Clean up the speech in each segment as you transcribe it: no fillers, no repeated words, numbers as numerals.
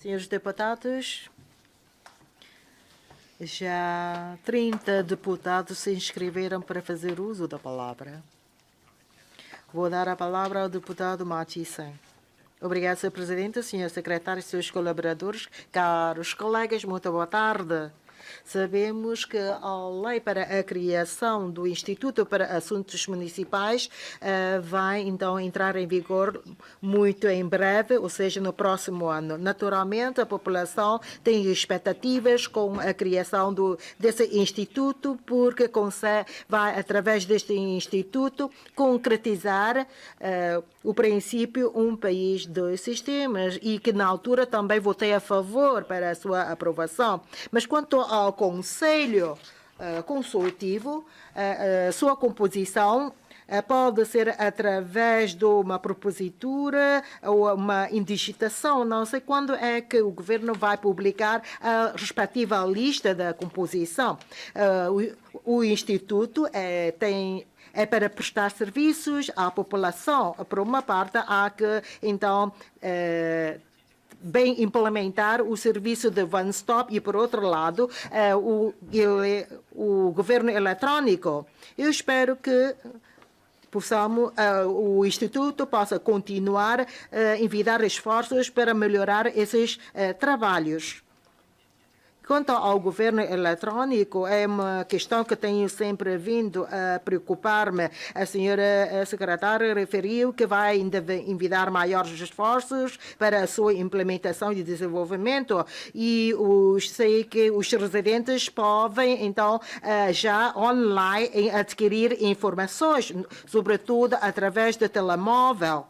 Senhores deputados, já 30 deputados se inscreveram para fazer uso da palavra. Vou dar a palavra ao deputado Mathiesen. Obrigado, Sr. Presidente, Sr. Secretário e seus colaboradores. Caros colegas, muito boa tarde. Sabemos que a lei para a criação do Instituto para Assuntos Municipais vai então entrar em vigor muito em breve, ou seja, no próximo ano. Naturalmente, a população tem expectativas com a criação desse instituto, porque vai, através deste instituto, concretizar o princípio um país, dois sistemas, e que na altura também votei a favor para a sua aprovação. Mas quanto ao Conselho Consultivo, sua composição pode ser através de uma propositura ou uma indigitação. Não sei quando é que o governo vai publicar a respectiva lista da composição. O Instituto é para prestar serviços à população. Por uma parte, há que, então, bem implementar o serviço de One Stop e, por outro lado, o governo eletrônico. Eu espero que o Instituto possa continuar a envidar esforços para melhorar esses trabalhos. Quanto ao governo eletrônico, é uma questão que tenho sempre vindo a preocupar-me. A senhora secretária referiu que vai envidar maiores esforços para a sua implementação e desenvolvimento, e sei que os residentes podem, então, já online adquirir informações, sobretudo através do telemóvel.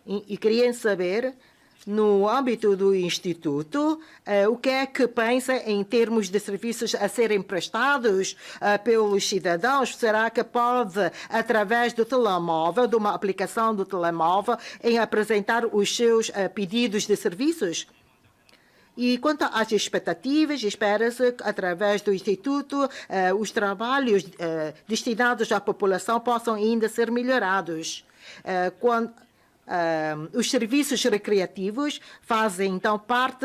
E queria saber, no âmbito do Instituto, o que é que pensa em termos de serviços a serem prestados pelos cidadãos? Será que pode, através do telemóvel, de uma aplicação do telemóvel, em apresentar os seus pedidos de serviços? E quanto às expectativas, espera-se que, através do Instituto, os trabalhos destinados à população possam ainda ser melhorados. Os serviços recreativos fazem, então, parte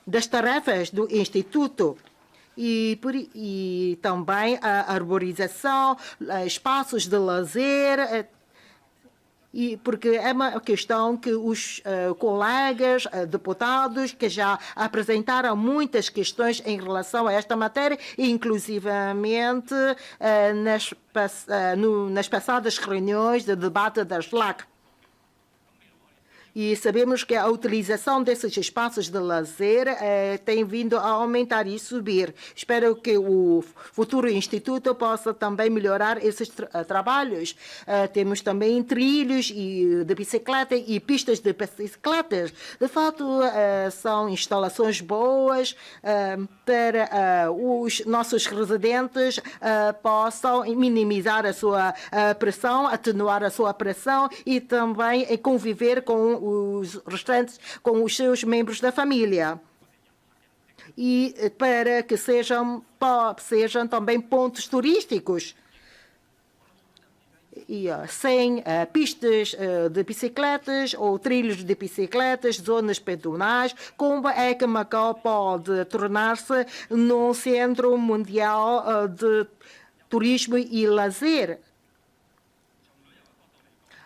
das tarefas do Instituto. E também a arborização, espaços de lazer, porque é uma questão que os colegas deputados que já apresentaram muitas questões em relação a esta matéria, inclusivamente nas passadas reuniões de debate da SLAC. E sabemos que a utilização desses espaços de lazer tem vindo a aumentar e subir. Espero que o futuro Instituto possa também melhorar esses trabalhos. Temos também trilhos de bicicleta e pistas de bicicletas. De fato, são instalações boas para os nossos residentes possam minimizar a sua pressão, atenuar a sua pressão e também conviver com os restantes, com os seus membros da família. E para que sejam também pontos turísticos. E sem pistas de bicicletas ou trilhos de bicicletas, zonas pedonais, como é que Macau pode tornar-se num centro mundial de turismo e lazer?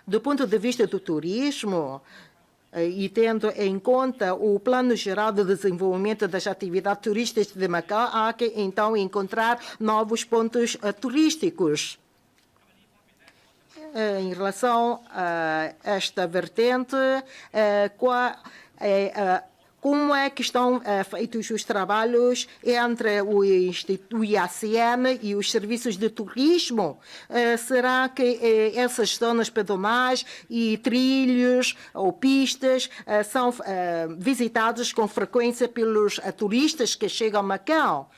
Do ponto de vista do turismo, e tendo em conta o Plano Geral de Desenvolvimento das Atividades Turísticas de Macau, há que então encontrar novos pontos turísticos. Em relação a esta vertente, como é que estão feitos os trabalhos entre o IACM e os serviços de turismo? Será que essas zonas pedonais e trilhos ou pistas são visitadas com frequência pelos turistas que chegam a Macau?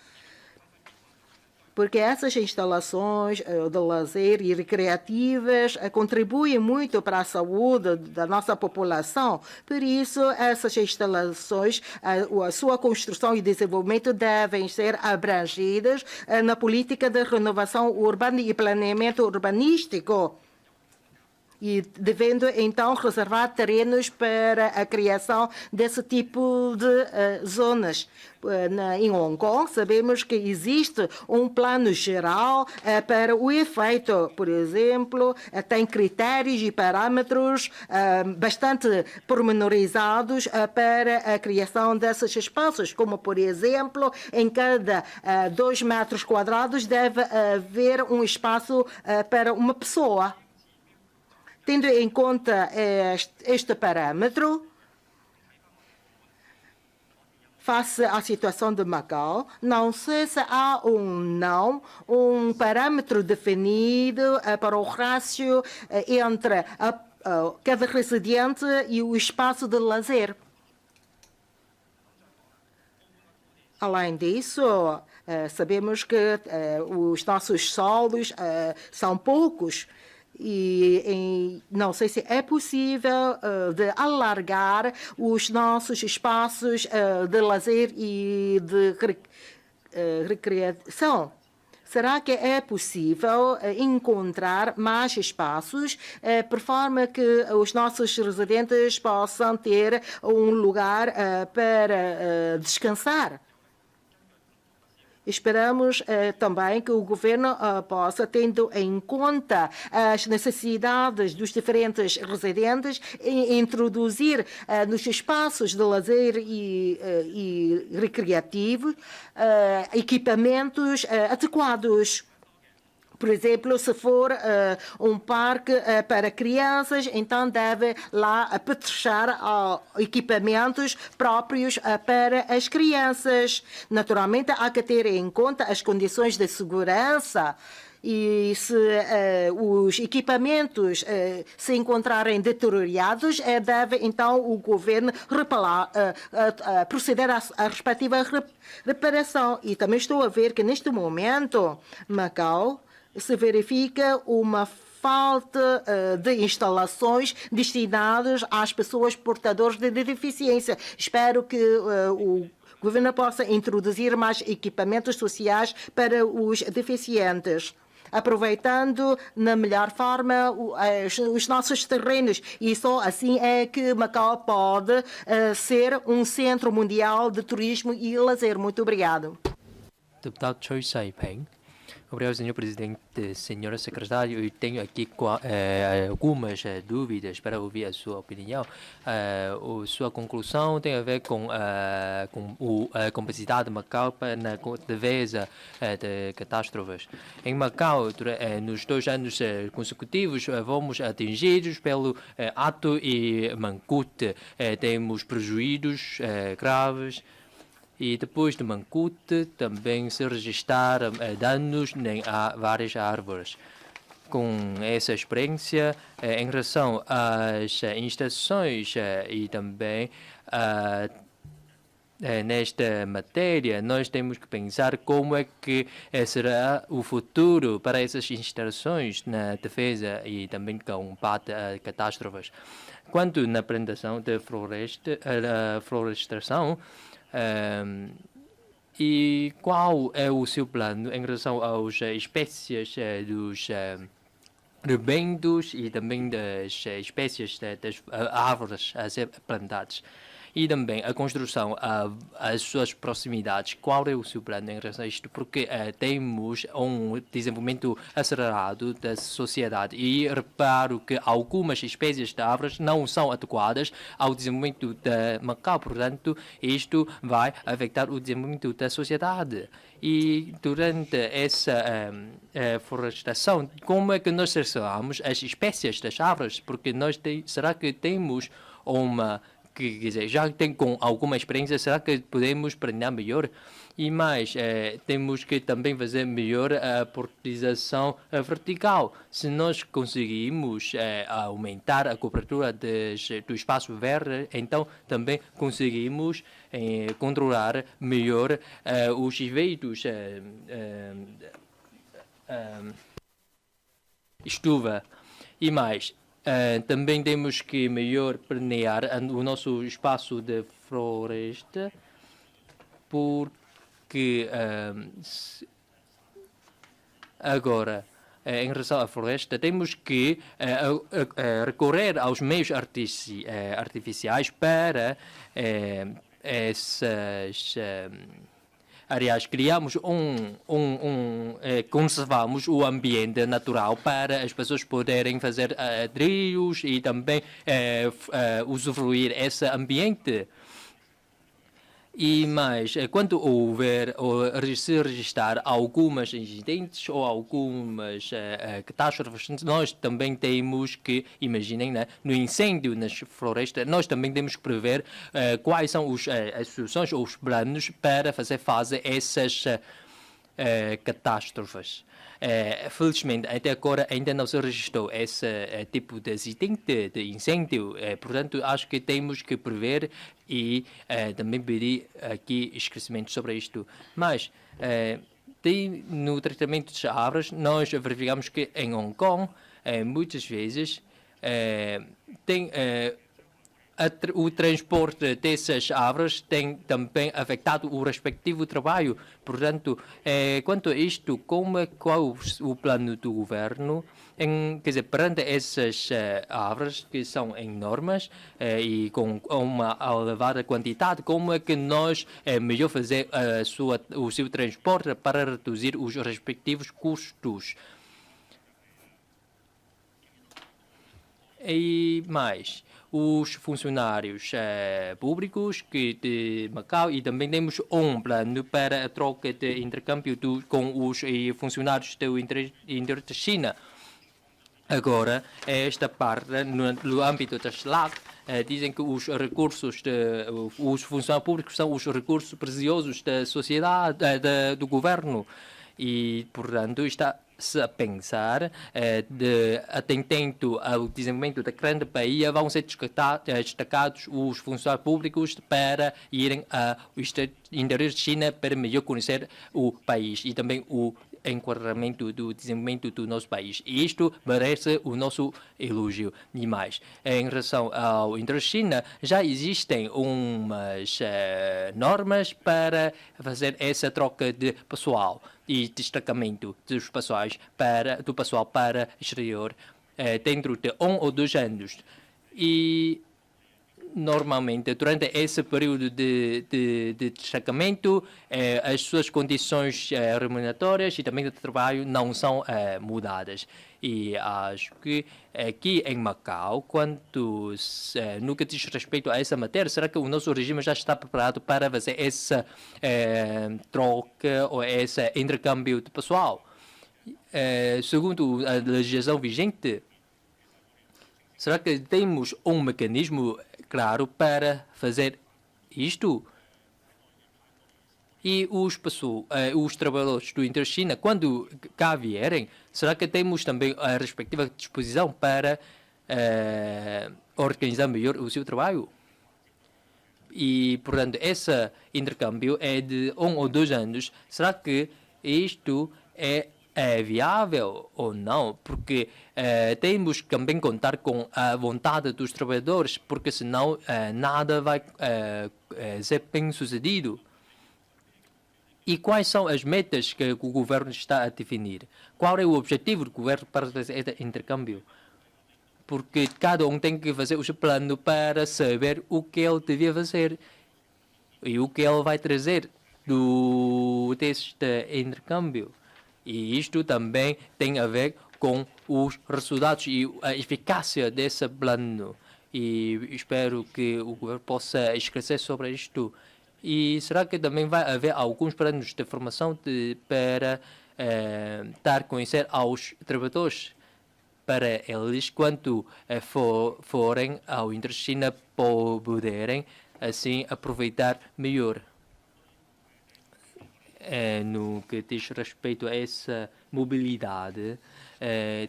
Porque essas instalações de lazer e recreativas contribuem muito para a saúde da nossa população. Por isso, essas instalações, a sua construção e desenvolvimento devem ser abrangidas na política de renovação urbana e planeamento urbanístico. e devendo então reservar terrenos para a criação desse tipo de zonas. Em Hong Kong, sabemos que existe um plano geral para o efeito, por exemplo, tem critérios e parâmetros bastante pormenorizados para a criação desses espaços, como, por exemplo, em cada 2 metros quadrados deve haver um espaço para uma pessoa. Tendo em conta este parâmetro, face à situação de Macau, não sei se há ou não um parâmetro definido para o rácio entre cada residente e o espaço de lazer. Além disso, sabemos que os nossos solos são poucos e não sei se é possível de alargar os nossos espaços de lazer e de recreação. Será que é possível encontrar mais espaços por forma que os nossos residentes possam ter um lugar para descansar? Esperamos também que o governo possa, tendo em conta as necessidades dos diferentes residentes, introduzir nos espaços de lazer e recreativos equipamentos adequados. Por exemplo, se for um parque para crianças, então deve lá apetrechar equipamentos próprios para as crianças. Naturalmente, há que ter em conta as condições de segurança e se os equipamentos se encontrarem deteriorados, deve então o governo proceder à respectiva reparação. E também estou a ver que neste momento, Macau, se verifica uma falta de instalações destinadas às pessoas portadoras de deficiência. Espero que o governo possa introduzir mais equipamentos sociais para os deficientes, aproveitando na melhor forma os nossos terrenos. E só assim é que Macau pode ser um centro mundial de turismo e lazer. Muito obrigado. Deputado Choi Sai-ping. Obrigado, senhor presidente, senhora secretária. Eu tenho aqui algumas dúvidas para ouvir a sua opinião. Sua conclusão tem a ver com a capacidade de Macau na defesa de catástrofes. Em Macau, nos 2 anos consecutivos, fomos atingidos pelo Ato e Mangkhut. Temos prejuízos graves. E depois de Mangkhut também se registraram danos em várias árvores. Com essa experiência, em relação às instalações e também nesta matéria, nós temos que pensar como é que será o futuro para essas instalações na defesa e também combate a catástrofes. Quanto na apresentação da florestação, e qual é o seu plano em relação às espécies dos rebentos e também das espécies das árvores a ser plantadas? E também a construção, as suas proximidades. Qual é o seu plano em relação a isto? Porque temos um desenvolvimento acelerado da sociedade e reparo que algumas espécies de árvores não são adequadas ao desenvolvimento da Macau. Portanto, isto vai afetar o desenvolvimento da sociedade. E durante essa florestação, como é que nós selecionamos as espécies das árvores? Porque será que temos uma... quer dizer, já tem com alguma experiência, será que podemos planear melhor? E mais, temos que também fazer melhor a portização vertical. Se nós conseguimos aumentar a cobertura do espaço verde, então também conseguimos controlar melhor os efeitos estufa. E mais, também temos que melhor planear o nosso espaço de floresta, porque agora em relação à floresta, temos que recorrer aos meios artificiais para essas... Aliás, criamos conservamos o ambiente natural para as pessoas poderem fazer trilhos e também usufruir esse ambiente. E mais, quando houver ou se registrar algumas incidentes ou algumas catástrofes, nós também temos que, imaginem, né, no incêndio nas florestas, nós também temos que prever quais são as soluções ou os planos para fazer face a essas catástrofes. Felizmente, até agora ainda não se registrou esse tipo de acidente, de incêndio. Portanto, acho que temos que prever e também pedir aqui esclarecimentos sobre isto. Mas, no tratamento das árvores, nós verificamos que em Hong Kong, muitas vezes, tem... o transporte dessas árvores tem também afetado o respectivo trabalho. Portanto, quanto a isto, qual o plano do governo, quer dizer, perante essas árvores que são enormes e com uma elevada quantidade, como é que nós melhor fazer o seu transporte para reduzir os respectivos custos? E mais, os funcionários públicos de Macau e também temos um plano para a troca de intercâmbio com os funcionários do interior da China. Agora, esta parte, no âmbito da SLAC, dizem que os recursos, os funcionários públicos são os recursos preciosos da sociedade, do governo. E, portanto, está-se a pensar atendendo ao desenvolvimento da Grande Bahia, vão ser destacados os funcionários públicos para irem ao interior da China para melhor conhecer o país e também o enquadramento do desenvolvimento do nosso país. E isto merece o nosso elogio. E mais, em relação ao interior da China, já existem umas normas para fazer essa troca de pessoal e destacamento do pessoal para exterior dentro de 1 ou 2 anos. E normalmente, durante esse período de destacamento, as suas condições remuneratórias e também de trabalho não são mudadas. E acho que aqui em Macau, no que diz respeito a essa matéria, será que o nosso regime já está preparado para fazer essa troca ou esse intercâmbio de pessoal? Segundo a legislação vigente, será que temos um mecanismo claro para fazer isto? E os trabalhadores do interior da China, quando cá vierem, será que temos também a respectiva disposição para organizar melhor o seu trabalho? E, portanto, esse intercâmbio é de 1 ou 2 anos. Será que isto é viável ou não? Porque temos que também contar com a vontade dos trabalhadores, porque senão nada vai ser bem sucedido. E quais são as metas que o governo está a definir? Qual é o objetivo do governo para esse intercâmbio? Porque cada um tem que fazer o seu plano para saber o que ele devia fazer e o que ele vai trazer deste intercâmbio. E isto também tem a ver com os resultados e a eficácia desse plano. E espero que o governo possa esclarecer sobre isto. E será que também vai haver alguns planos de formação para dar a conhecer aos trabalhadores, para eles, quando forem ao interior da China, poderem assim aproveitar melhor? No que diz respeito a essa mobilidade,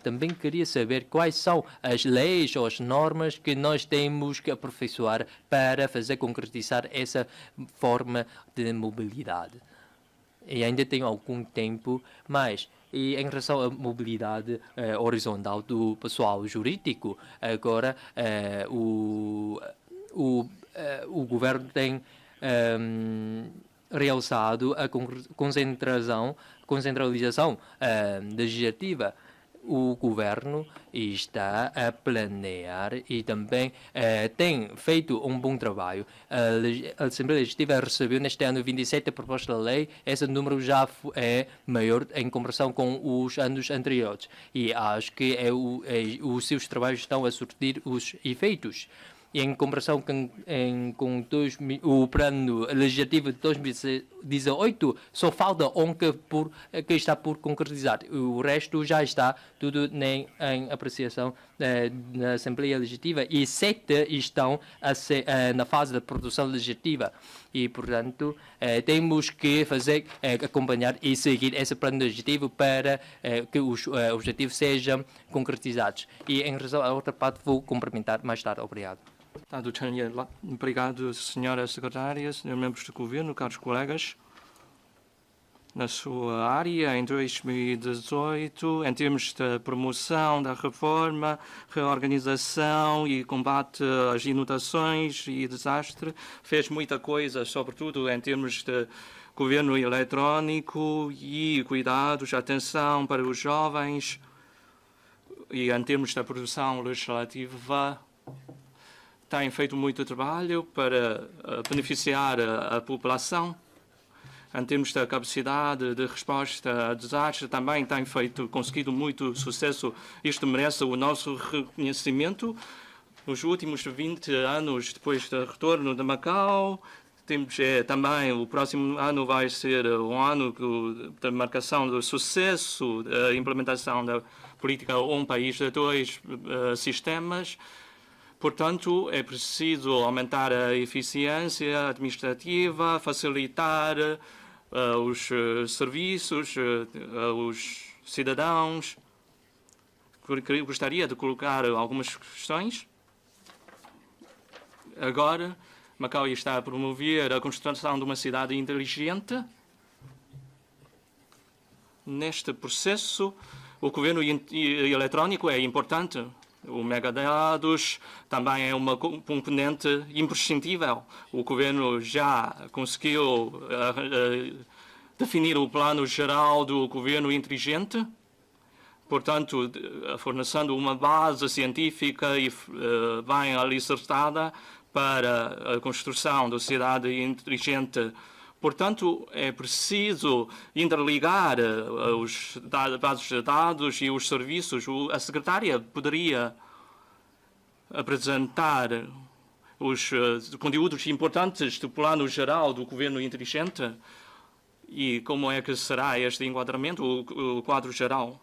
também queria saber quais são as leis ou as normas que nós temos que aperfeiçoar para fazer concretizar essa forma de mobilidade. E ainda tenho algum tempo, mas e em relação à mobilidade horizontal do pessoal jurídico, agora o governo tem realçado a concentralização legislativa. o governo está a planear e também tem feito um bom trabalho. A Assembleia Legislativa recebeu neste ano 27 propostas de lei. Esse número já é maior em comparação com os anos anteriores. E acho que os seus trabalhos estão a surtir os efeitos. E em comparação com o plano legislativo de 2018, só falta um que está por concretizar. O resto já está tudo em apreciação na Assembleia Legislativa e 7 estão na fase de produção legislativa. E, portanto, temos que acompanhar e seguir esse plano legislativo para que os objetivos sejam concretizados. E, em relação à outra parte, vou cumprimentar mais tarde. Obrigado. Obrigado, Senhora Secretária, Senhores Membros do Governo, caros colegas. Na sua área, em 2018, em termos de promoção da reforma, reorganização e combate às inundações e desastre, fez muita coisa, sobretudo em termos de governo eletrónico e cuidados, atenção para os jovens e em termos da produção legislativa. Tem feito muito trabalho para beneficiar a população. Em termos da capacidade de resposta a desastres, também tem conseguido muito sucesso. Isto merece o nosso reconhecimento. Nos últimos 20 anos, depois do retorno de Macau, também o próximo ano vai ser um ano de marcação do sucesso da implementação da política Um País de Dois Sistemas. Portanto, é preciso aumentar a eficiência administrativa, facilitar os serviços aos cidadãos. Gostaria de colocar algumas questões. Agora, Macau está a promover a construção de uma cidade inteligente. Neste processo, o governo eletrónico é importante. O megadados também é uma componente imprescindível. O governo já conseguiu definir o plano geral do governo inteligente, portanto, fornecendo uma base científica e bem alicerçada para a construção da cidade inteligente. Portanto, é preciso interligar os bases de dados e os serviços. A secretária poderia apresentar os conteúdos importantes do plano geral do governo inteligente e como é que será este enquadramento, o quadro geral.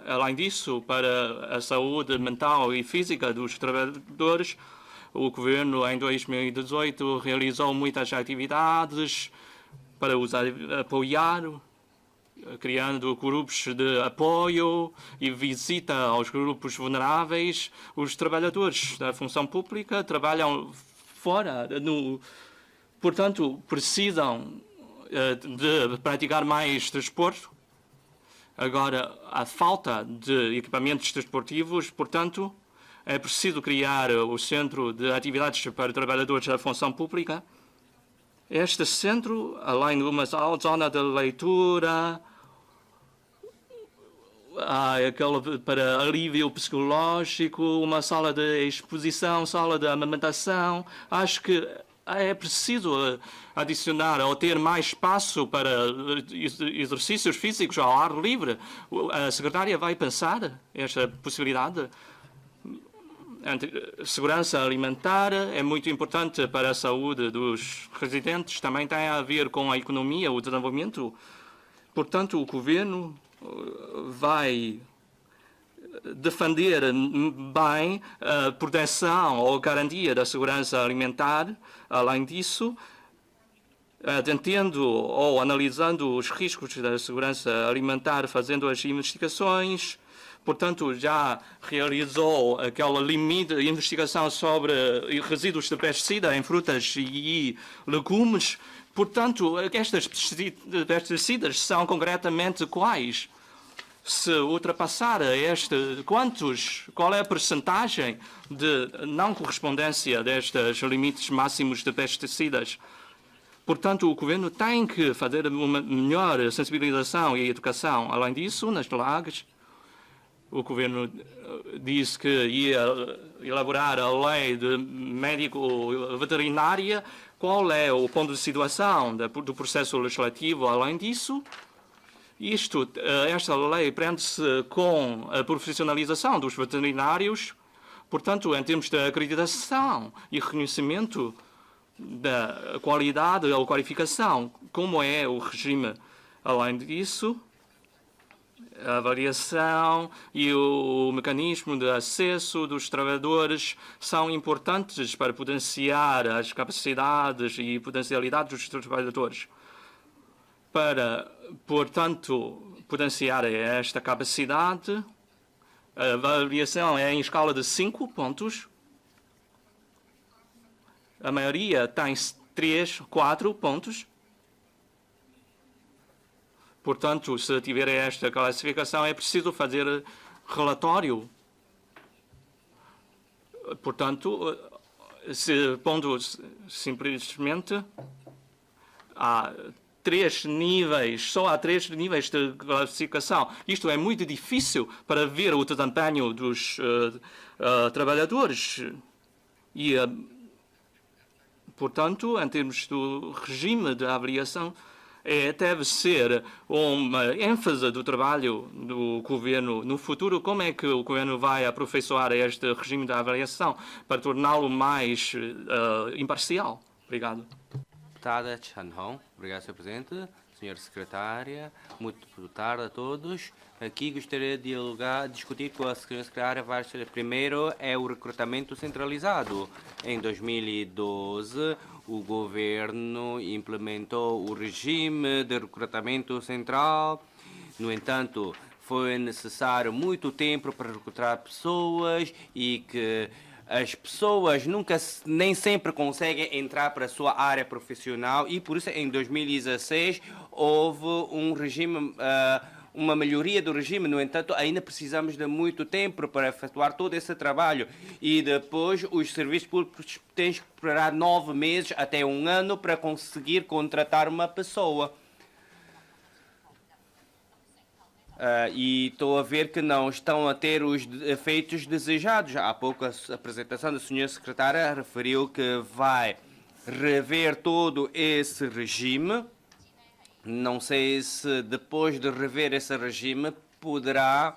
Além disso, para a saúde mental e física dos trabalhadores, o governo em 2018 realizou muitas atividades para os apoiar, criando grupos de apoio e visita aos grupos vulneráveis. Os trabalhadores da função pública trabalham fora, portanto, precisam de praticar mais desporto. Agora, a falta de equipamentos desportivos, portanto, é preciso criar o Centro de Atividades para Trabalhadores da Função Pública. Este centro, além de uma zona de leitura, para alívio psicológico, uma sala de exposição, sala de amamentação, acho que é preciso adicionar ou ter mais espaço para exercícios físicos ao ar livre. A secretária vai pensar esta possibilidade? Segurança alimentar é muito importante para a saúde dos residentes, também tem a ver com a economia, o desenvolvimento. Portanto, o governo vai defender bem a proteção ou garantia da segurança alimentar. Além disso, atendendo ou analisando os riscos da segurança alimentar, fazendo as investigações. Portanto, já realizou aquela limite de investigação sobre resíduos de pesticida em frutas e legumes. Portanto, estas pesticidas são concretamente quais? Se ultrapassar qual é a percentagem de não correspondência destes limites máximos de pesticidas? Portanto, o governo tem que fazer uma melhor sensibilização e educação. Além disso, nas lajes, o governo disse que ia elaborar a lei de médico veterinária. Qual é o ponto de situação do processo legislativo além disso? Esta lei prende-se com a profissionalização dos veterinários. Portanto, em termos de acreditação e reconhecimento da qualidade ou qualificação, como é o regime além disso, a avaliação e o mecanismo de acesso dos trabalhadores são importantes para potenciar as capacidades e potencialidades dos trabalhadores. Para, portanto, potenciar esta capacidade, a avaliação é em escala de 5 pontos. A maioria tem 3, 4 pontos. Portanto, se tiver esta classificação, é preciso fazer relatório. Portanto, simplesmente há 3 níveis, só há 3 níveis de classificação. Isto é muito difícil para ver o desempenho dos trabalhadores. E, portanto, em termos do regime de avaliação, deve ser uma ênfase do trabalho do governo no futuro. Como é que o governo vai aperfeiçoar este regime de avaliação para torná-lo mais imparcial? Obrigado. Deputada Chan Hong. Obrigado, Sr. Presidente. Senhora Secretária, muito boa tarde a todos. Aqui gostaria de discutir com a Senhora Secretária várias coisas. Primeiro é o recrutamento centralizado. Em 2012, o governo implementou o regime de recrutamento central. No entanto, foi necessário muito tempo para recrutar pessoas e que as pessoas nem sempre conseguem entrar para a sua área profissional e por isso em 2016 houve um regime, uma melhoria do regime. No entanto, ainda precisamos de muito tempo para efetuar todo esse trabalho e depois os serviços públicos têm que esperar 9 meses até 1 ano para conseguir contratar uma pessoa. E estou a ver que não estão a ter os efeitos desejados. Há pouco a apresentação da senhora secretária referiu que vai rever todo esse regime. Não sei se depois de rever esse regime poderá...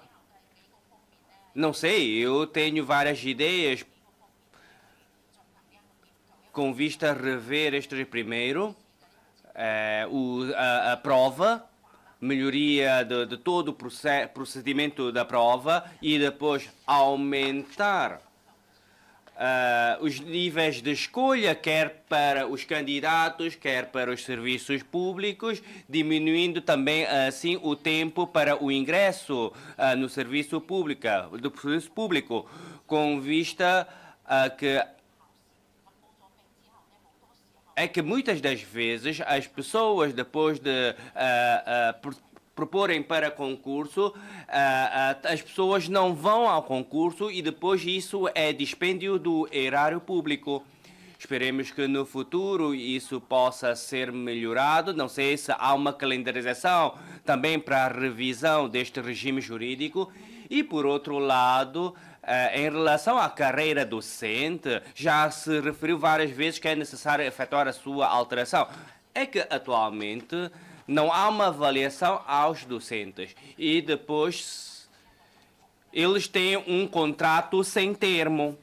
Não sei, eu tenho várias ideias com vista a rever este primeiro, a prova, melhoria de todo o procedimento da prova e depois aumentar os níveis de escolha, quer para os candidatos, quer para os serviços públicos, diminuindo também assim o tempo para o ingresso no serviço público, com vista a que muitas das vezes as pessoas, depois de proporem para concurso, as pessoas não vão ao concurso e depois isso é dispêndio do erário público. Esperemos que no futuro isso possa ser melhorado. Não sei se há uma calendarização também para a revisão deste regime jurídico. E, por outro lado, em relação à carreira docente, já se referiu várias vezes que é necessário efetuar a sua alteração. É que, atualmente, não há uma avaliação aos docentes. E depois, eles têm um contrato sem termo.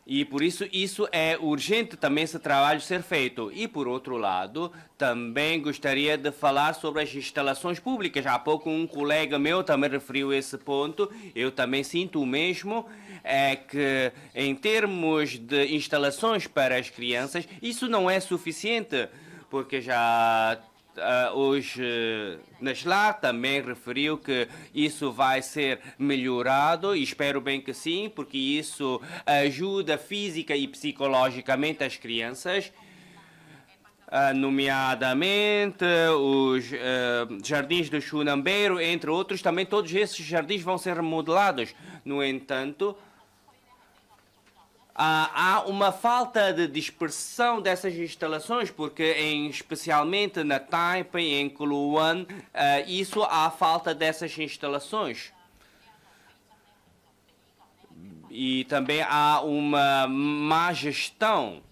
E por isso é urgente também esse trabalho ser feito. E por outro lado, também gostaria de falar sobre as instalações públicas. Há pouco um colega meu também referiu esse ponto. Eu também sinto o mesmo. É que em termos de instalações para as crianças, isso não é suficiente. Porque já hoje Naslar também referiu que isso vai ser melhorado e espero bem que sim, porque isso ajuda física e psicologicamente as crianças, nomeadamente os jardins do Chunambeiro, entre outros. Também todos esses jardins vão ser remodelados. No entanto, há uma falta de dispersão dessas instalações, porque especialmente na Taipei, em Kuluan, há falta dessas instalações. e também há uma má gestão.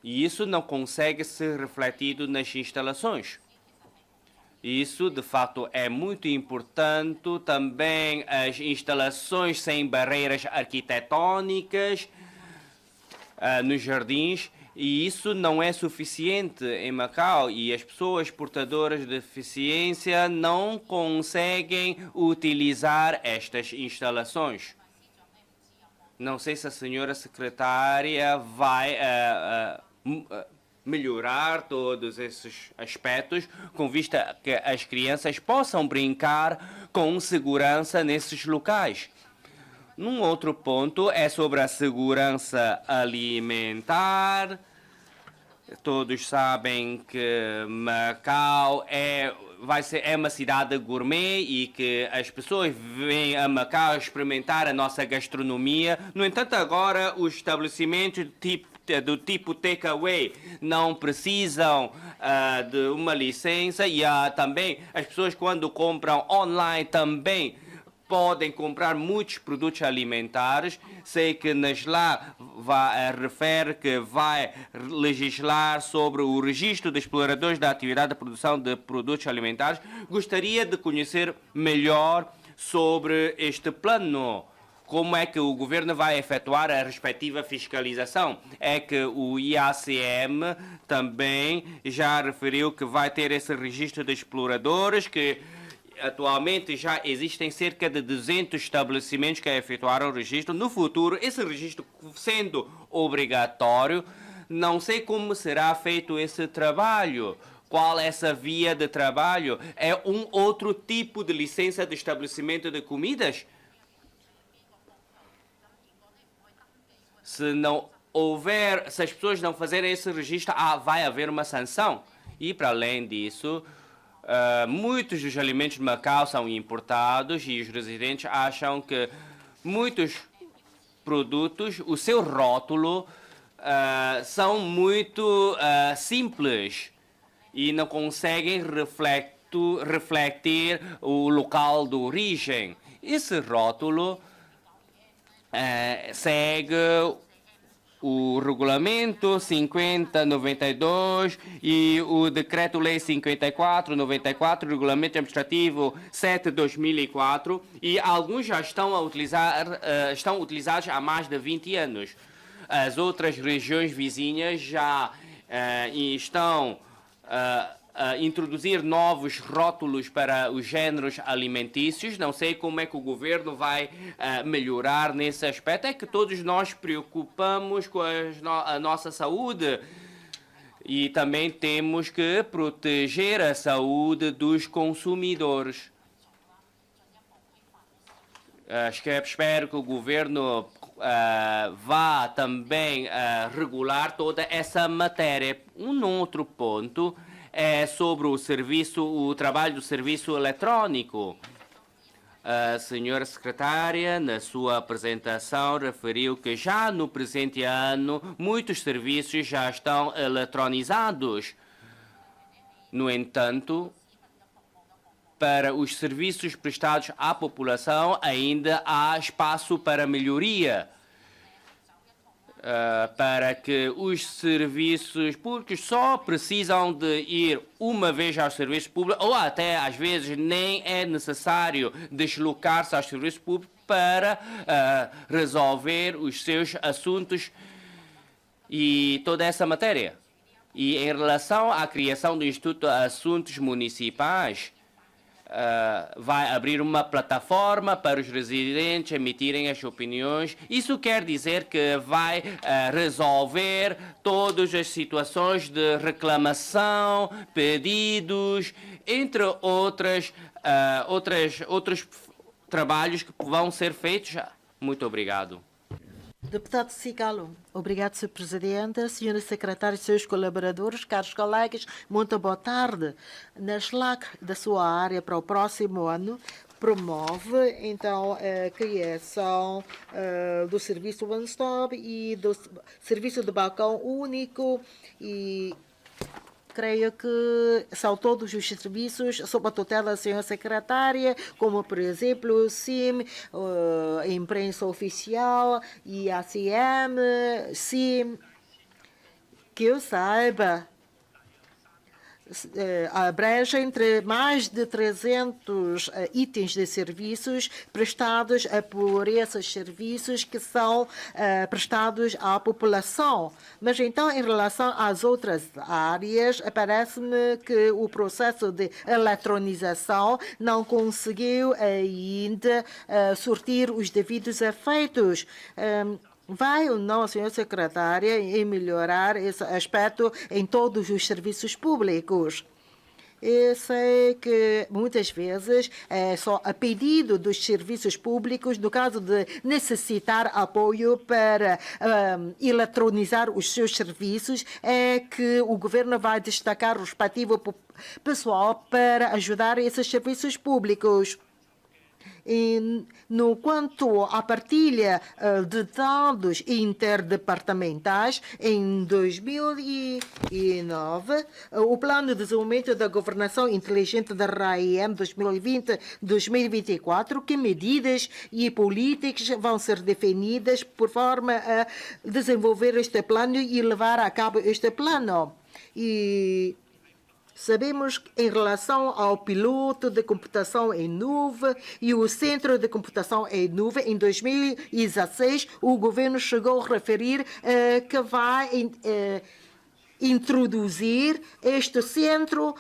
E isso não consegue ser refletido nas instalações. Isso, de fato, é muito importante. Também as instalações sem barreiras arquitetônicas nos jardins. E isso não é suficiente em Macau. E as pessoas portadoras de deficiência não conseguem utilizar estas instalações. Não sei se a senhora secretária vai melhorar todos esses aspectos com vista que as crianças possam brincar com segurança nesses locais. Um outro ponto é sobre a segurança alimentar. Todos sabem que Macau é uma cidade gourmet e que as pessoas vêm a Macau experimentar a nossa gastronomia. No entanto, agora os estabelecimentos do tipo takeaway não precisam de uma licença e também as pessoas quando compram online também podem comprar muitos produtos alimentares. Sei que Nasla refere que vai legislar sobre o registro de exploradores da atividade de produção de produtos alimentares. Gostaria de conhecer melhor sobre este plano. Como é que o governo vai efetuar a respectiva fiscalização? É que o IACM também já referiu que vai ter esse registro de exploradores, que atualmente já existem cerca de 200 estabelecimentos que efetuaram o registro. No futuro, esse registro sendo obrigatório, não sei como será feito esse trabalho. Qual é essa via de trabalho? É um outro tipo de licença de estabelecimento de comidas? Se não houver, se as pessoas não fizerem esse registro, vai haver uma sanção. E, para além disso, muitos dos alimentos de Macau são importados e os residentes acham que muitos produtos, o seu rótulo, são muito simples e não conseguem refletir o local de origem. Esse rótulo segue o regulamento 5092 e o decreto-lei 5494, regulamento administrativo 7/2004, e alguns já estão estão utilizados há mais de 20 anos. As outras regiões vizinhas já estão a introduzir novos rótulos para os géneros alimentícios. Não sei como é que o governo vai melhorar nesse aspecto. É que todos nós preocupamos com a nossa saúde e também temos que proteger a saúde dos consumidores. Espero que o governo vá também regular toda essa matéria. Um outro ponto é sobre o trabalho do serviço eletrônico. A senhora secretária, na sua apresentação, referiu que já no presente ano muitos serviços já estão eletronizados. No entanto, para os serviços prestados à população ainda há espaço para melhoria. Para que os serviços públicos só precisam de ir uma vez aos serviços públicos, ou até às vezes nem é necessário deslocar-se aos serviços públicos para resolver os seus assuntos e toda essa matéria. E em relação à criação do Instituto de Assuntos Municipais, vai abrir uma plataforma para os residentes emitirem as opiniões. Isso quer dizer que vai resolver todas as situações de reclamação, pedidos, entre outros trabalhos que vão ser feitos. Muito obrigado. Deputado Cigalo. Obrigado, Sr. Presidente, Sra. Secretária e seus colaboradores, caros colegas, muito boa tarde. Na SLAC da sua área para o próximo ano, promove, então, a criação do serviço One Stop e do serviço de balcão único e Creio que são todos os serviços sob a tutela da senhora secretária, como, por exemplo, o SIM, a imprensa oficial, IACM, SIM, que eu saiba, abrange entre mais de 300 itens de serviços prestados por esses serviços que são prestados à população. Mas então, em relação às outras áreas, parece-me que o processo de eletronização não conseguiu ainda surtir os devidos efeitos. Vai ou não, senhora secretária, em melhorar esse aspecto em todos os serviços públicos? Eu sei que muitas vezes é só a pedido dos serviços públicos, no caso de necessitar apoio para eletronizar os seus serviços, é que o governo vai destacar o respectivo pessoal para ajudar esses serviços públicos. E no quanto à partilha de dados interdepartamentais, em 2009, o Plano de Desenvolvimento da Governação Inteligente da RAIM 2020-2024, que medidas e políticas vão ser definidas por forma a desenvolver este plano e levar a cabo este plano. E sabemos que, em relação ao piloto de computação em nuvem e o centro de computação em nuvem, em 2016, o governo chegou a referir que vai introduzir este centro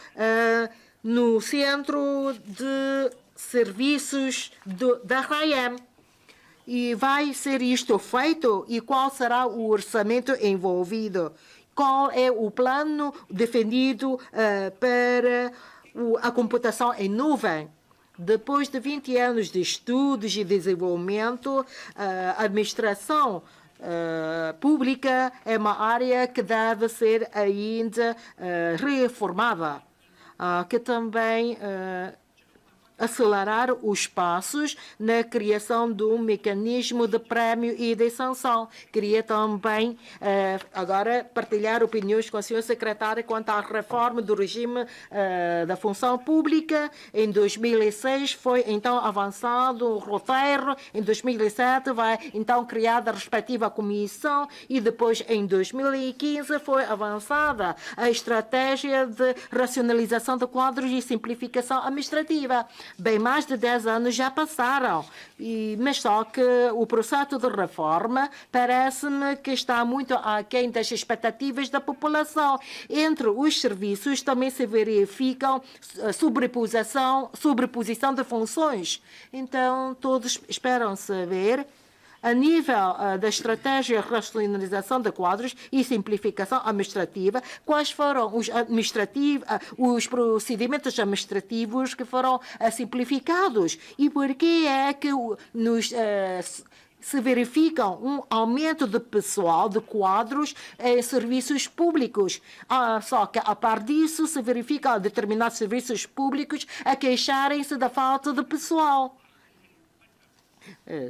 no centro de serviços da RAIM. E vai ser isto feito? E qual será o orçamento envolvido? Qual é o plano defendido para a computação em nuvem? Depois de 20 anos de estudos e desenvolvimento, a administração pública é uma área que deve ser ainda reformada, que também acelerar os passos na criação de um mecanismo de prémio e de sanção. Queria também agora partilhar opiniões com a senhora secretária quanto à reforma do regime da função pública. Em 2006 foi então avançado o roteiro, em 2007 vai então criada a respectiva comissão e depois em 2015 foi avançada a estratégia de racionalização de quadros e simplificação administrativa. Bem, mais de 10 anos já passaram, mas só que o processo de reforma parece-me que está muito aquém das expectativas da população. Entre os serviços também se verificam sobreposição de funções. Então, todos esperam saber, a nível da estratégia de racionalização de quadros e simplificação administrativa, quais foram os procedimentos administrativos que foram simplificados e por que é que se verifica um aumento de pessoal, de quadros em serviços públicos. Só que, a par disso, se verifica determinados serviços públicos a queixarem-se da falta de pessoal.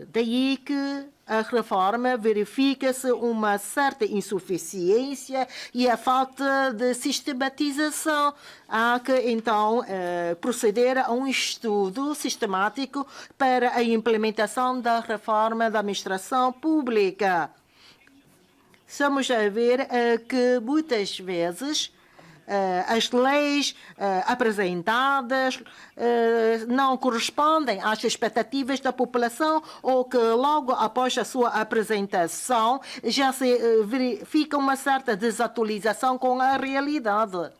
Daí que a reforma verifica-se uma certa insuficiência e a falta de sistematização. Há que, então, proceder a um estudo sistemático para a implementação da reforma da administração pública. Estamos a ver que muitas vezes as leis apresentadas não correspondem às expectativas da população ou que logo após a sua apresentação já se verifica uma certa desatualização com a realidade.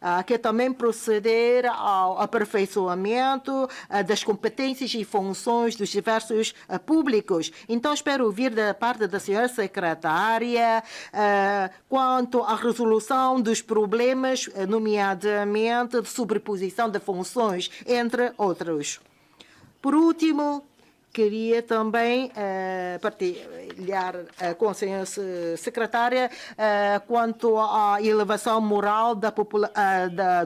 Há que também proceder ao aperfeiçoamento das competências e funções dos diversos públicos. Então, espero ouvir da parte da senhora secretária quanto à resolução dos problemas, nomeadamente de sobreposição de funções, entre outros. Por último, queria também partilhar com a senhora secretária quanto à elevação moral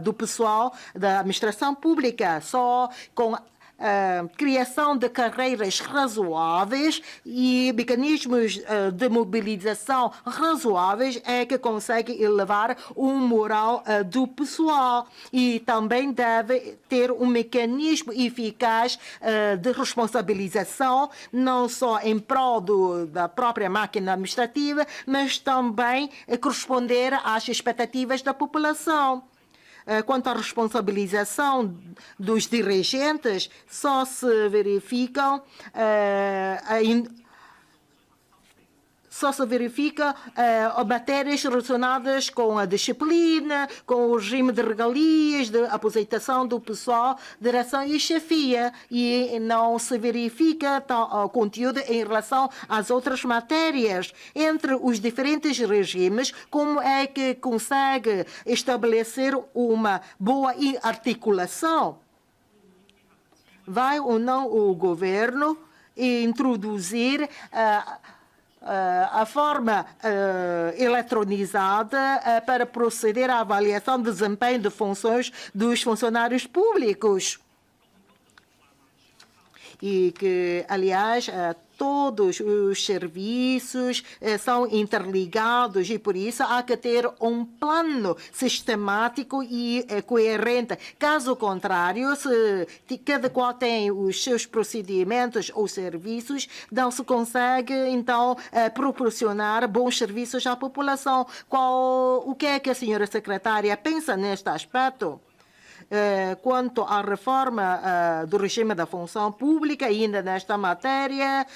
do pessoal da administração pública. Só com criação de carreiras razoáveis e mecanismos de mobilização razoáveis é que consegue elevar o moral do pessoal e também deve ter um mecanismo eficaz de responsabilização, não só em prol da própria máquina administrativa, mas também corresponder às expectativas da população. Quanto à responsabilização dos dirigentes, só se verificam matérias relacionadas com a disciplina, com o regime de regalias, de aposentação do pessoal, direção e chefia, e não se verifica conteúdo em relação às outras matérias. Entre os diferentes regimes, como é que consegue estabelecer uma boa articulação? Vai ou não o governo introduzir a forma eletronizada para proceder à avaliação do desempenho de funções dos funcionários públicos? E que, aliás, todos os serviços são interligados e, por isso, há que ter um plano sistemático e coerente. Caso contrário, se cada qual tem os seus procedimentos ou serviços, não se consegue, então, proporcionar bons serviços à população. O que é que a senhora secretária pensa neste aspecto? Quanto à reforma do regime da função pública, ainda nesta matéria,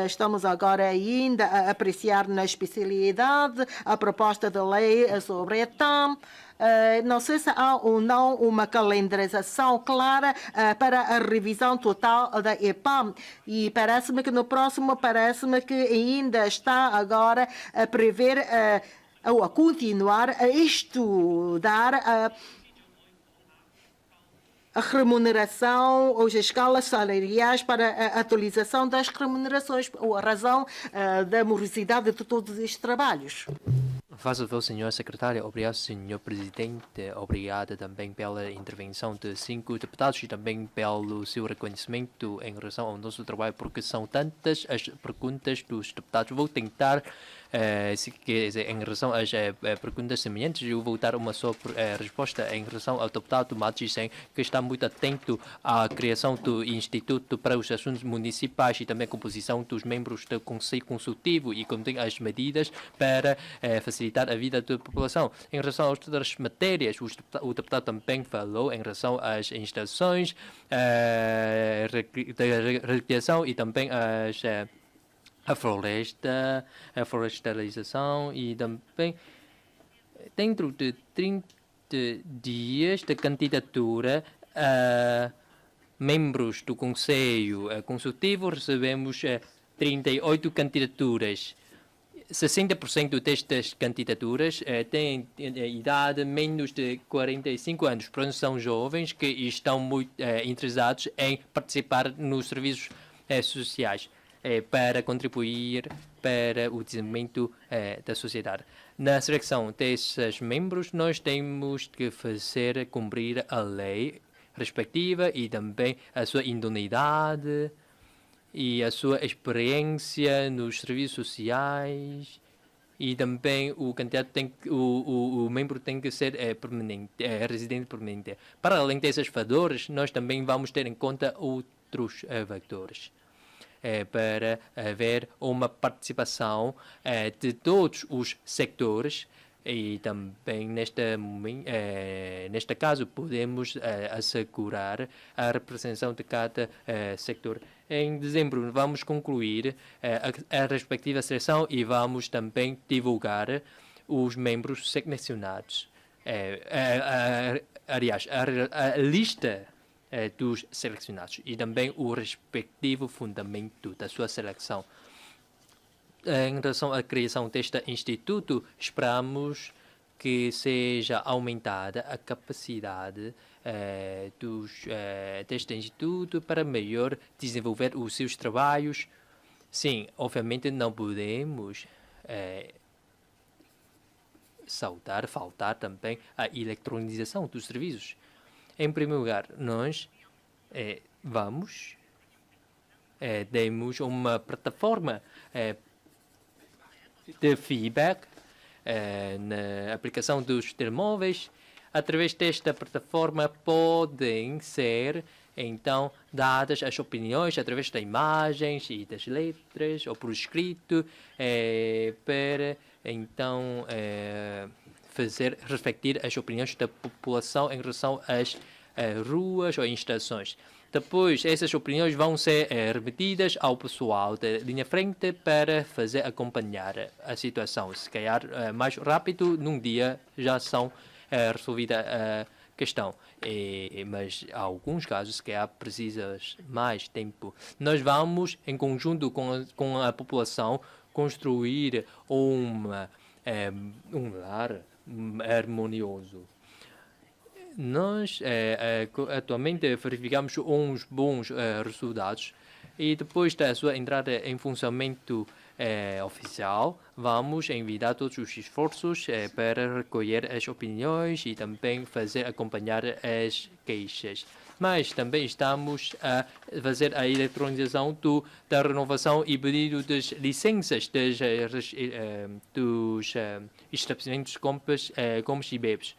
estamos agora ainda a apreciar na especialidade a proposta de lei sobre a ETAM. Não sei se há ou não uma calendarização clara para a revisão total da EPAM. E parece-me que no próximo, que ainda está agora a prever ou a continuar a estudar a remuneração ou as escalas salariais para a atualização das remunerações, ou a razão da morosidade de todos estes trabalhos. Faz favor, senhor secretário. Obrigado, senhor presidente. Obrigado também pela intervenção de 5 deputados e também pelo seu reconhecimento em relação ao nosso trabalho, porque são tantas as perguntas dos deputados. Vou tentar, em relação às perguntas semelhantes, eu vou dar uma só resposta em relação ao deputado Matisen, que está muito atento à criação do Instituto para os Assuntos Municipais e também a composição dos membros do Conselho Consultivo e contém as medidas para facilitar a vida da população. Em relação às outras matérias, o deputado também falou em relação às instalações de recreação e também a florestalização e também dentro de 30 dias de candidatura membros do Conselho Consultivo recebemos 38 candidaturas. 60% destas candidaturas têm idade menos de 45 anos, portanto são jovens que estão muito interessados em participar nos serviços sociais para contribuir para o desenvolvimento da sociedade. Na seleção desses membros, nós temos que fazer cumprir a lei respectiva e também a sua idoneidade e a sua experiência nos serviços sociais, e também o candidato o membro tem que ser permanente, residente permanente. Para além desses fatores, nós também vamos ter em conta outros fatores para haver uma participação de todos os sectores. E também, neste caso, podemos assegurar a representação de cada setor. Em dezembro, vamos concluir a respectiva seleção e vamos também divulgar os membros selecionados. Aliás, a lista dos selecionados e também o respectivo fundamento da sua seleção. Em relação à criação deste instituto, esperamos que seja aumentada a capacidade deste instituto para melhor desenvolver os seus trabalhos. Sim, obviamente não podemos faltar também a eletronização dos serviços. Em primeiro lugar, nós demos uma plataforma de feedback na aplicação dos telemóveis. Através desta plataforma podem ser então dadas as opiniões através das imagens e das letras ou por escrito para então fazer refletir as opiniões da população em relação às ruas ou instalações. Depois, essas opiniões vão ser remetidas ao pessoal da linha frente para fazer acompanhar a situação. Se calhar mais rápido, num dia já são resolvida a questão. Mas há alguns casos que precisas mais tempo. Nós vamos, em conjunto com a população, construir um lar harmonioso. Nós atualmente verificamos uns bons resultados e depois da sua entrada em funcionamento oficial, vamos enviar todos os esforços para recolher as opiniões e também fazer acompanhar as queixas. Mas também estamos a fazer a eletronização da renovação e pedido das licenças dos estabelecimentos como bebes.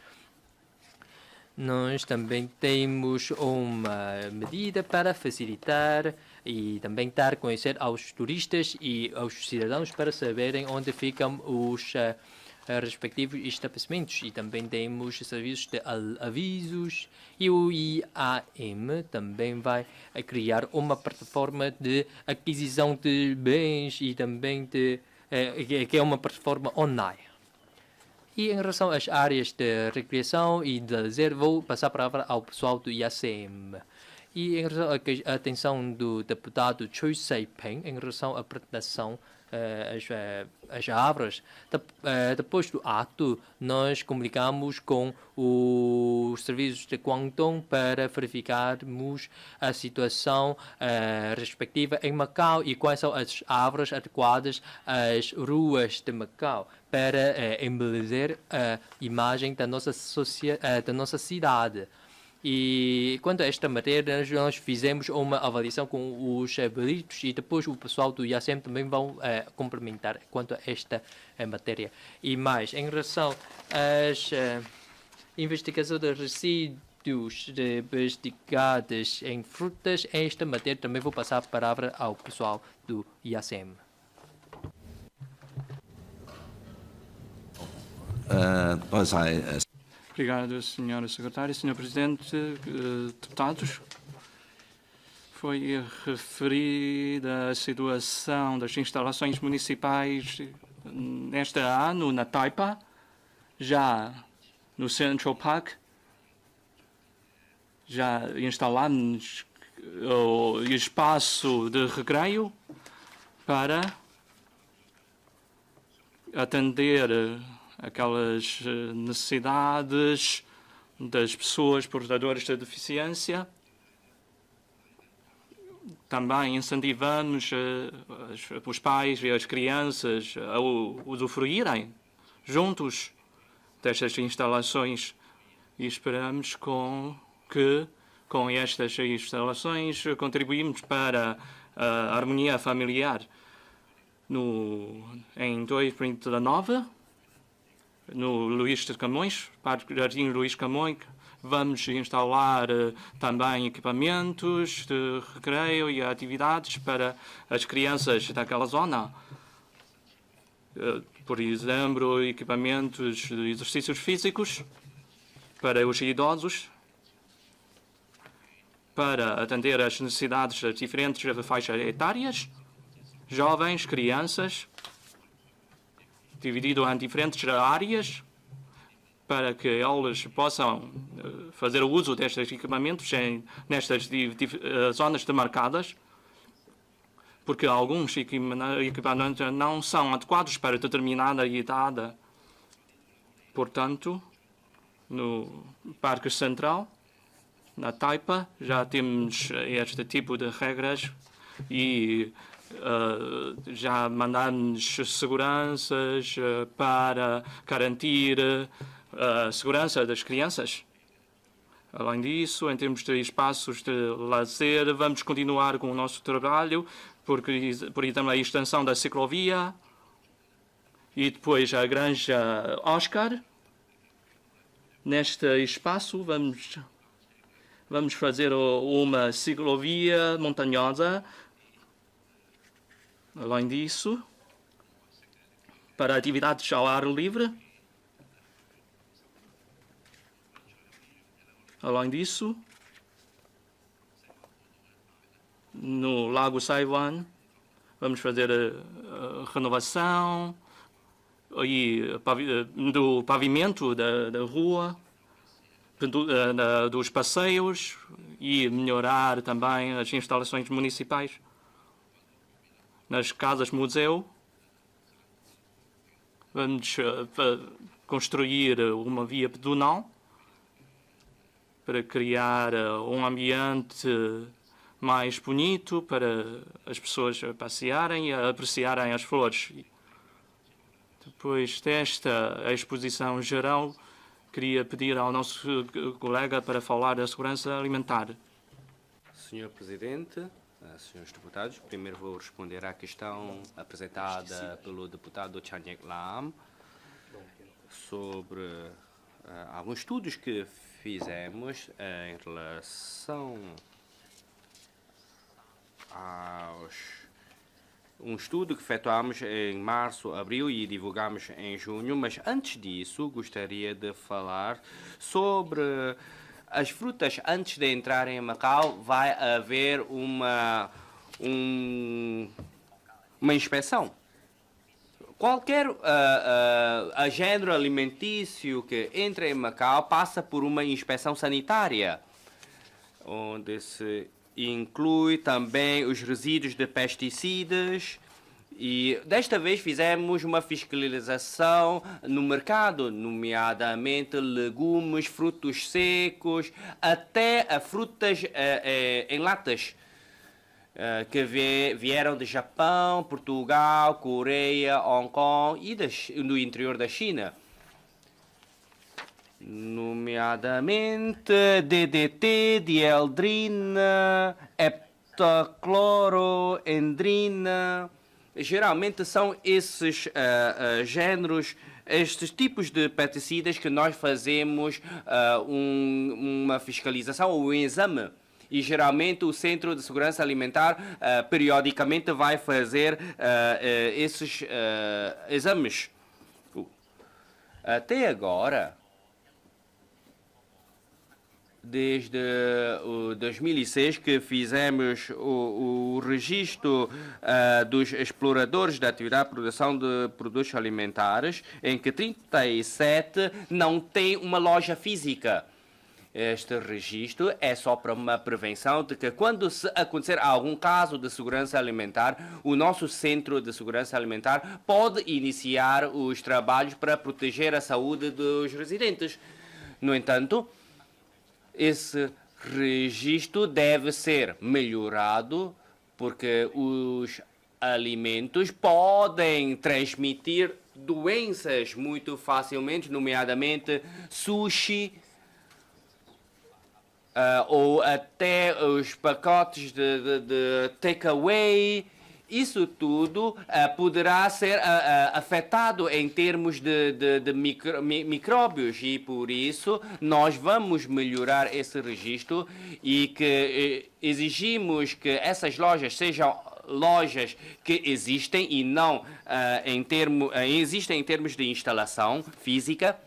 Nós também temos uma medida para facilitar e também dar a conhecer aos turistas e aos cidadãos para saberem onde ficam os respectivos estabelecimentos. E também temos serviços de avisos e o IAM também vai criar uma plataforma de aquisição de bens e também que é uma plataforma online. E em relação às áreas de recreação e de lazer, vou passar a palavra ao pessoal do IACM. E em relação à atenção do deputado Choi Sei-peng, em relação à plantação as árvores, depois do ato, nós comunicamos com os serviços de Guangdong para verificarmos a situação respectiva em Macau e quais são as árvores adequadas às ruas de Macau para embelecer a imagem da nossa cidade. E quanto a esta matéria, nós fizemos uma avaliação com os peritos e depois o pessoal do IACM também vão complementar quanto a esta matéria. E mais, em relação às investigações de resíduos investigados em frutas, esta matéria também vou passar a palavra ao pessoal do IACM. Obrigado, Sra. Secretária. Sr. Presidente, deputados, foi referida a situação das instalações municipais neste ano na Taipa, já no Central Park. Já instalamos o espaço de recreio para atender aquelas necessidades das pessoas portadoras de deficiência. Também incentivamos os pais e as crianças a usufruírem juntos destas instalações e esperamos que com estas instalações contribuímos para a harmonia familiar. Em 2019, no Luís de Camões, Parque Jardim Luís Camões, vamos instalar também equipamentos de recreio e atividades para as crianças daquela zona. Por exemplo, equipamentos de exercícios físicos para os idosos, para atender às necessidades das diferentes faixas etárias, jovens, crianças, dividido em diferentes áreas, para que eles possam fazer o uso destes equipamentos nestas zonas demarcadas, porque alguns equipamentos não são adequados para determinada idade. Portanto, no Parque Central, na Taipa, já temos este tipo de regras e já mandamos seguranças para garantir a segurança das crianças. Além disso, em termos de espaços de lazer, vamos continuar com o nosso trabalho, porque por aí também a extensão da ciclovia e depois a Granja Oscar. Neste espaço vamos fazer uma ciclovia montanhosa. Além disso, para atividades ao ar livre. Além disso, no Lago Saiwan, vamos fazer a renovação do pavimento da rua, dos passeios e melhorar também as instalações municipais. Nas casas-museu, vamos construir uma via pedonal para criar um ambiente mais bonito para as pessoas passearem e apreciarem as flores. Depois desta exposição geral, queria pedir ao nosso colega para falar da segurança alimentar. Senhor Presidente, senhores deputados, primeiro vou responder à questão apresentada pelo deputado Chanyek Lam sobre alguns estudos que fizemos em relação aos um estudo que efetuámos em março, abril e divulgamos em junho, mas antes disso gostaria de falar sobre as frutas. Antes de entrarem em Macau vai haver uma inspeção. Qualquer género alimentício que entra em Macau passa por uma inspeção sanitária, onde se inclui também os resíduos de pesticidas. E desta vez fizemos uma fiscalização no mercado, nomeadamente legumes, frutos secos, até frutas em latas, que vieram de Japão, Portugal, Coreia, Hong Kong e do interior da China. Nomeadamente DDT, dieldrina, heptacloroendrina. Geralmente são esses géneros, estes tipos de pesticidas que nós fazemos uma fiscalização ou um exame. E geralmente o Centro de Segurança Alimentar periodicamente vai fazer esses exames. Até agora, desde 2006 que fizemos o registro dos exploradores da atividade de produção de produtos alimentares, em que 37 não tem uma loja física. Este registro é só para uma prevenção de que quando se acontecer algum caso de segurança alimentar, o nosso Centro de Segurança Alimentar pode iniciar os trabalhos para proteger a saúde dos residentes. No entanto, esse registro deve ser melhorado porque os alimentos podem transmitir doenças muito facilmente, nomeadamente sushi, ou até os pacotes de takeaway. Isso tudo poderá ser afetado em termos de micróbios e, por isso, nós vamos melhorar esse registro e que exigimos que essas lojas sejam lojas que existem e não existem em termos de instalação física.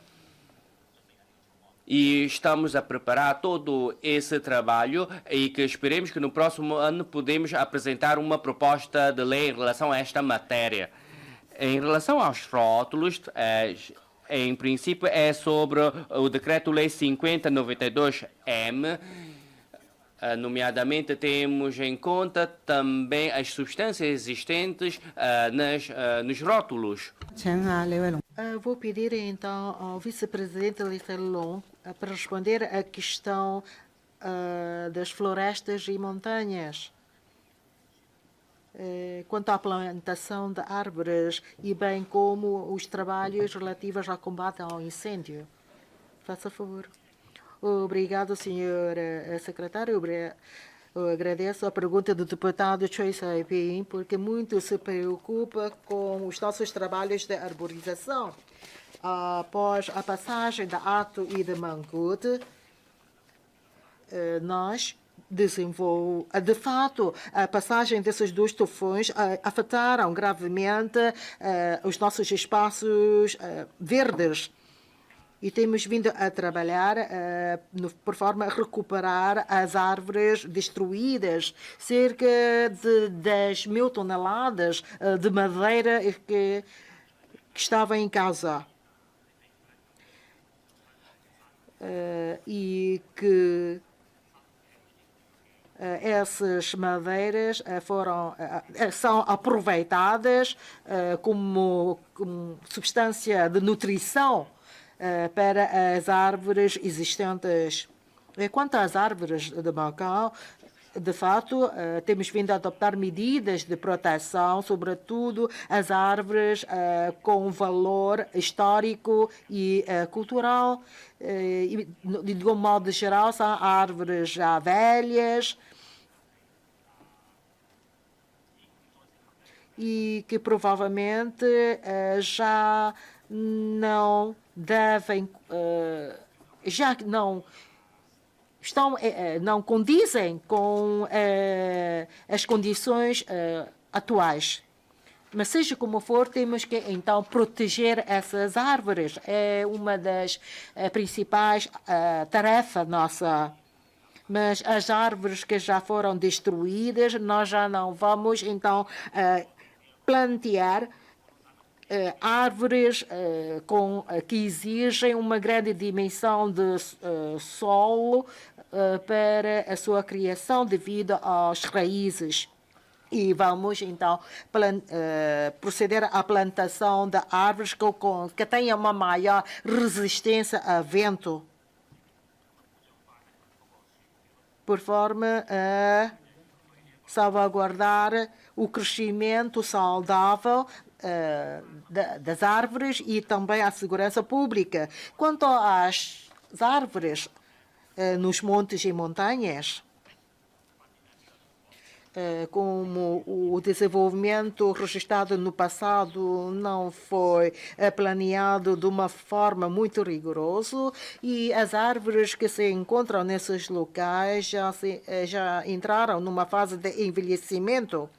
E estamos a preparar todo esse trabalho e que esperemos que no próximo ano podemos apresentar uma proposta de lei em relação a esta matéria. Em relação aos rótulos, em princípio é sobre o Decreto-Lei 5092-M, nomeadamente temos em conta também as substâncias existentes nos rótulos. Vou pedir então ao vice-presidente Lester Long para responder à questão das florestas e montanhas, quanto à plantação de árvores e bem como os trabalhos relativos ao combate ao incêndio. Faça favor. Obrigado, senhor secretário. Eu agradeço a pergunta do deputado Choi Sai-ping, porque muito se preocupa com os nossos trabalhos de arborização. Após a passagem da Ato e de Mangut, nós de fato, a passagem desses dois tufões afetaram gravemente os nossos espaços verdes. E temos vindo a trabalhar por forma a recuperar as árvores destruídas, cerca de 10 mil toneladas de madeira que estava em casa. E que essas madeiras são aproveitadas como substância de nutrição para as árvores existentes. Quanto às árvores de Macau, de fato, temos vindo a adoptar medidas de proteção, sobretudo as árvores com valor histórico e cultural. E, de um modo geral, são árvores já velhas e que provavelmente já não devem, já não não condizem com as condições atuais. Mas seja como for, temos que então proteger essas árvores. É uma das principais tarefas nossa. Mas as árvores que já foram destruídas, nós já não vamos então plantear árvores que exigem uma grande dimensão de solo para a sua criação devido às raízes. E vamos, então, proceder à plantação de árvores que tenham uma maior resistência a vento, por forma a salvaguardar o crescimento saudável das árvores e também a segurança pública. Quanto às árvores nos montes e montanhas, como o desenvolvimento registrado no passado não foi planeado de uma forma muito rigorosa e as árvores que se encontram nesses locais já entraram numa fase de envelhecimento.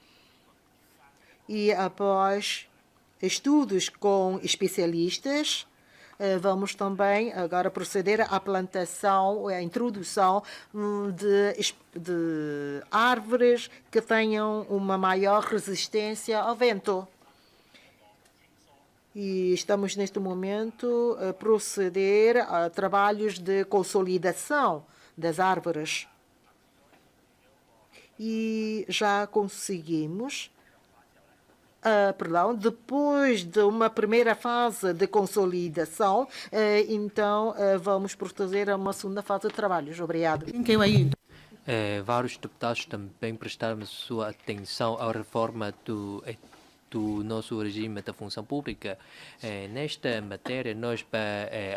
E após estudos com especialistas, vamos também agora proceder à plantação, à introdução de árvores que tenham uma maior resistência ao vento. E estamos neste momento a proceder a trabalhos de consolidação das árvores. E já conseguimos depois de uma primeira fase de consolidação, então vamos proceder a uma segunda fase de trabalhos. Obrigado. Vários deputados também prestaram sua atenção à reforma do nosso regime da função pública. Nesta matéria, nós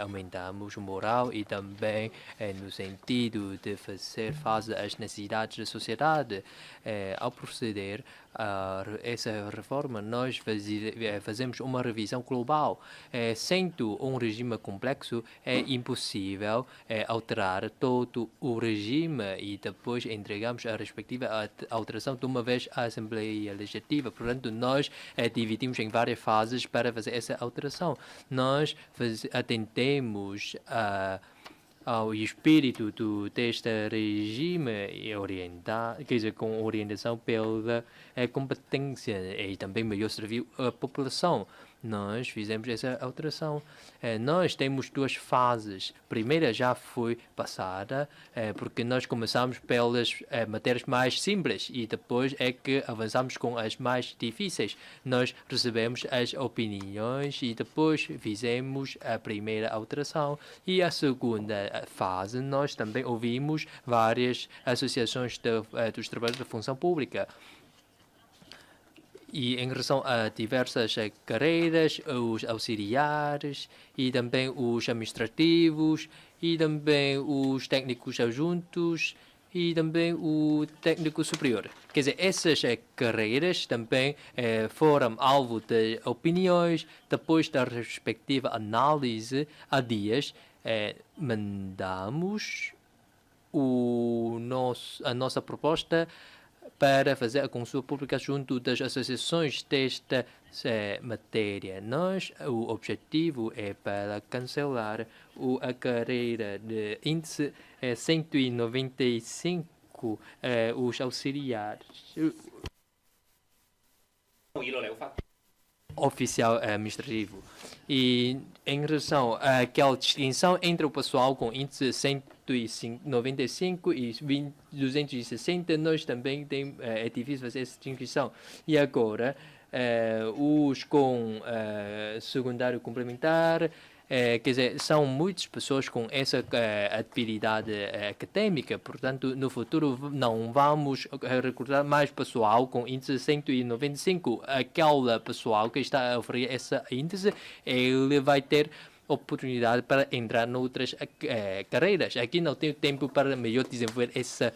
aumentamos o moral e também no sentido de fazer face às necessidades da sociedade. Ao proceder a essa reforma, nós fazemos uma revisão global. Sendo um regime complexo, é impossível alterar todo o regime e depois entregamos a respectiva alteração de uma vez à Assembleia Legislativa. Portanto, nós dividimos em várias fases para fazer essa alteração. Nós atendemos ao espírito deste regime quer dizer, com orientação pela competência e também melhor servir a população. Nós fizemos essa alteração. Nós temos duas fases. A primeira já foi passada, porque nós começamos pelas matérias mais simples e depois é que avançamos com as mais difíceis. Nós recebemos as opiniões e depois fizemos a primeira alteração. E a segunda fase, nós também ouvimos várias associações dos trabalhadores da função pública. E em relação a diversas carreiras, os auxiliares e também os administrativos e também os técnicos adjuntos e também o técnico superior. Quer dizer, essas carreiras também foram alvo de opiniões. Depois da respectiva análise há dias, mandamos a nossa proposta para fazer a consulta pública junto das associações desta matéria. O objetivo é para cancelar a carreira de índice 195, os auxiliares. Oficial administrativo. E em relação àquela distinção entre o pessoal com índice 195 e 260, nós também é difícil fazer essa distinção. E agora, os com secundário complementar, quer dizer, são muitas pessoas com essa habilidade acadêmica, portanto, no futuro não vamos recrutar mais pessoal com índice 195. Aquele pessoal que está a oferecer esse índice, ele vai ter oportunidade para entrar noutras carreiras. Aqui não tenho tempo para melhor desenvolver essa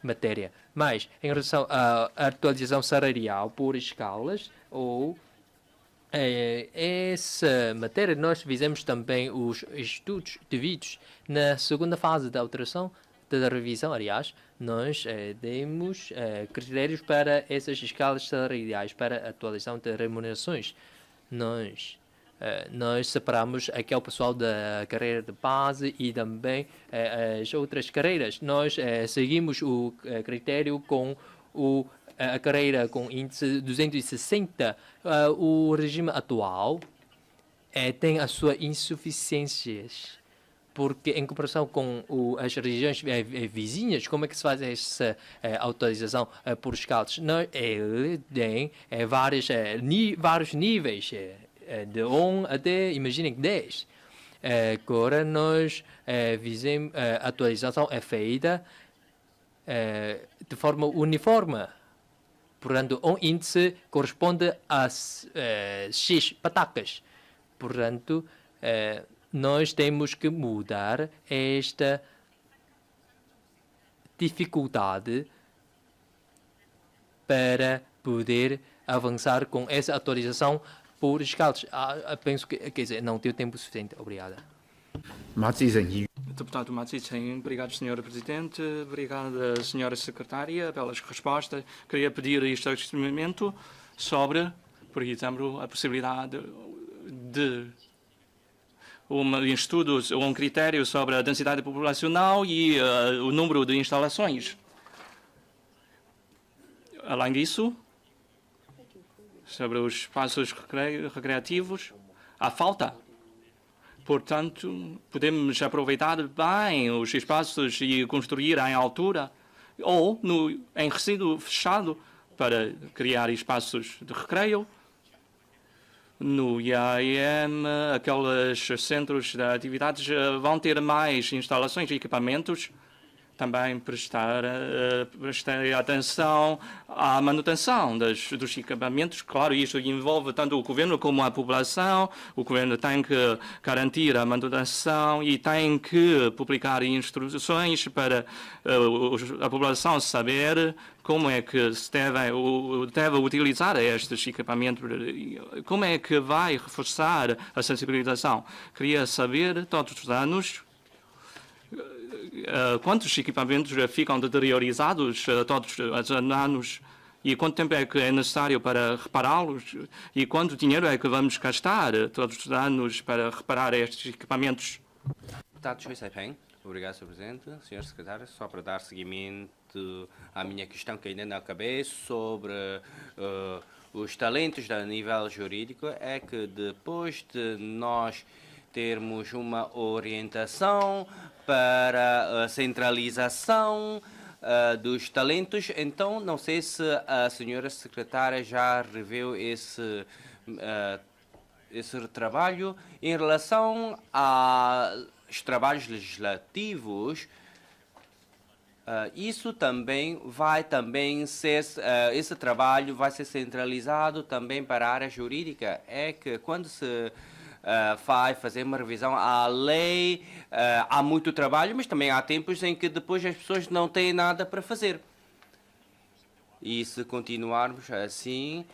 matéria. Mas, em relação à atualização salarial por escalas, ou essa matéria, nós fizemos também os estudos devidos. Na segunda fase da alteração, da revisão, aliás, nós demos critérios para essas escalas salariais, para a atualização de remunerações. Nós separamos aquele pessoal da carreira de base e também as outras carreiras. Nós seguimos o critério com a carreira com índice 260. O regime atual tem as suas insuficiências, porque em comparação com as regiões vizinhas, como é que se faz essa autorização por escalas? Ele tem vários níveis, de 1 até, imaginem, 10. Agora nós fizemos, a atualização é feita de forma uniforme. Portanto, um índice corresponde a X patacas. Portanto, nós temos que mudar esta dificuldade para poder avançar com essa atualização por escalas. Penso que, quer dizer, não tenho tempo suficiente. Obrigada. Deputado Matisen, obrigado, Sra. Presidente. Obrigada, Sra. Secretária, pelas respostas. Queria pedir esclarecimento sobre, por exemplo, a possibilidade de um estudo ou um critério sobre a densidade populacional e o número de instalações. Além disso, sobre os espaços recreativos, há falta. Portanto, podemos aproveitar bem os espaços e construir em altura ou em recinto fechado para criar espaços de recreio. No IAM, aqueles centros de atividades vão ter mais instalações e equipamentos. Também prestar atenção à manutenção dos equipamentos. Claro, isso envolve tanto o governo como a população. O governo tem que garantir a manutenção e tem que publicar instruções para a população saber como é que se deve utilizar estes equipamentos, como é que vai reforçar a sensibilização. Queria saber, todos os anos, quantos equipamentos ficam deteriorizados todos os anos e quanto tempo é que é necessário para repará-los e quanto dinheiro é que vamos gastar todos os anos para reparar estes equipamentos. Deputado Choi Sai-Peng, obrigado, Sr. Presidente. Sr. Secretário, só para dar seguimento à minha questão que ainda não acabei sobre os talentos a nível jurídico, é que depois de nós termos uma orientação para a centralização dos talentos, então não sei se a senhora secretária já reviu esse trabalho em relação aos trabalhos legislativos. Isso também vai também ser, esse trabalho vai ser centralizado também para a área jurídica. É que quando se vai fazer uma revisão à lei, há muito trabalho, mas também há tempos em que depois as pessoas não têm nada para fazer. E se continuarmos assim,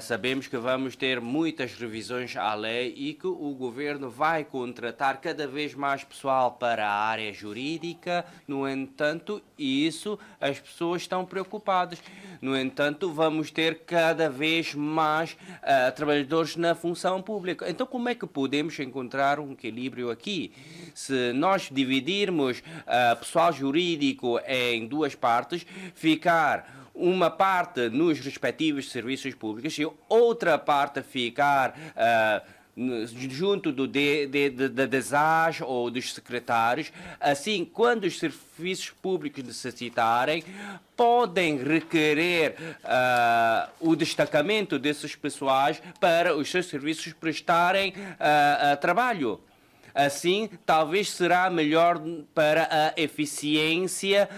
sabemos que vamos ter muitas revisões à lei e que o governo vai contratar cada vez mais pessoal para a área jurídica. No entanto, isso as pessoas estão preocupadas. No entanto, vamos ter cada vez mais trabalhadores na função pública. Então, como é que podemos encontrar um equilíbrio aqui? Se nós dividirmos pessoal jurídico em duas partes, ficar uma parte nos respectivos serviços públicos e outra parte ficar junto da DESAS ou dos secretários. Assim, quando os serviços públicos necessitarem, podem requerer o destacamento desses pessoais para os seus serviços prestarem trabalho. Assim, talvez será melhor para a eficiência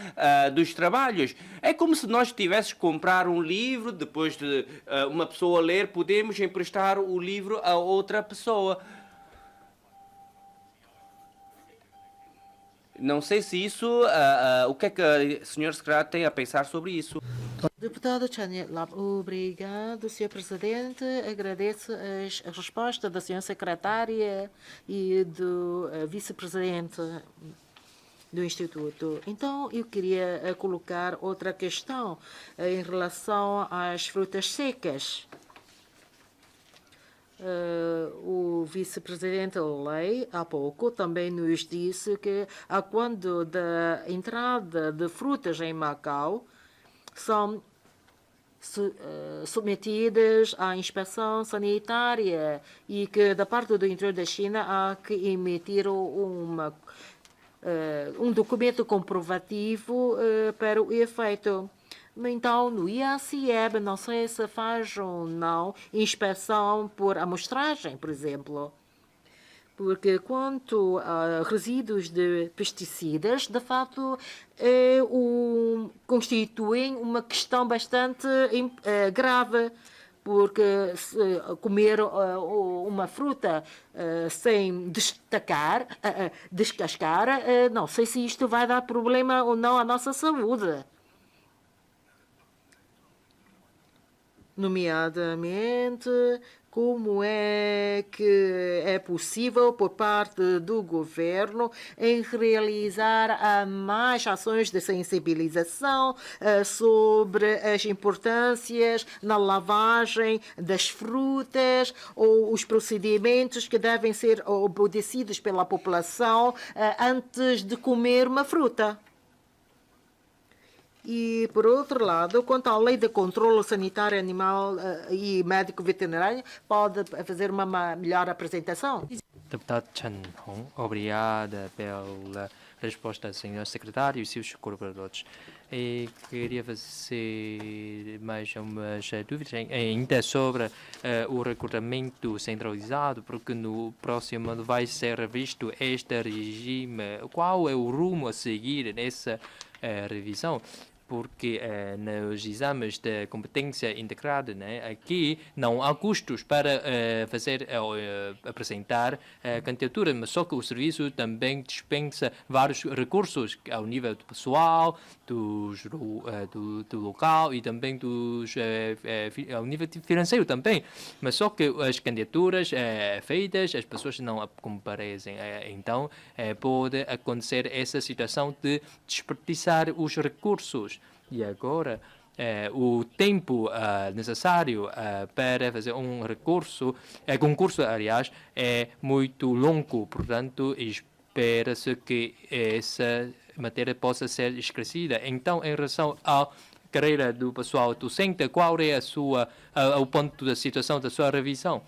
dos trabalhos. É como se nós tivéssemos que comprar um livro, depois de uma pessoa ler, podemos emprestar o livro a outra pessoa. Não sei se isso, o que é que o Sr. Secretário tem a pensar sobre isso. Deputado Chaniet Lap, obrigado, Sr. Presidente. Agradeço a resposta da Sra. Secretária e do Vice-Presidente do Instituto. Então, eu queria colocar outra questão em relação às frutas secas. O vice-presidente Lei, há pouco, também nos disse que, quando da entrada de frutas em Macau, são submetidas à inspeção sanitária e que, da parte do interior da China, há que emitir um documento comprovativo para o efeito. Então, no IACIEB, não sei se faz ou não inspeção por amostragem, por exemplo. Porque quanto a resíduos de pesticidas, de fato, constituem uma questão bastante grave. Porque se comer uma fruta sem descascar, não sei se isto vai dar problema ou não à nossa saúde. Nomeadamente, como é que é possível, por parte do governo, em realizar mais ações de sensibilização sobre as importâncias na lavagem das frutas ou os procedimentos que devem ser obedecidos pela população antes de comer uma fruta. E, por outro lado, quanto à lei de controle sanitário animal e médico veterinário, pode fazer uma melhor apresentação? Deputado Chan Hong, obrigada pela resposta, Sr. Secretário e seus colaboradores. E queria fazer mais umas dúvidas ainda sobre o recrutamento centralizado, porque no próximo ano vai ser revisto este regime. Qual é o rumo a seguir nessa revisão? Porque nos exames de competência integrada, aqui não há custos para apresentar candidatura, mas só que o serviço também dispensa vários recursos ao nível do pessoal, do local e também ao nível financeiro também. Mas só que as candidaturas feitas, as pessoas não comparecem. Então, pode acontecer essa situação de desperdiçar os recursos. E agora, o tempo necessário para fazer um concurso, aliás, é muito longo. Portanto, espera-se que essa matéria possa ser esclarecida. Então, em relação à carreira do pessoal docente, qual é o ponto da situação da sua revisão?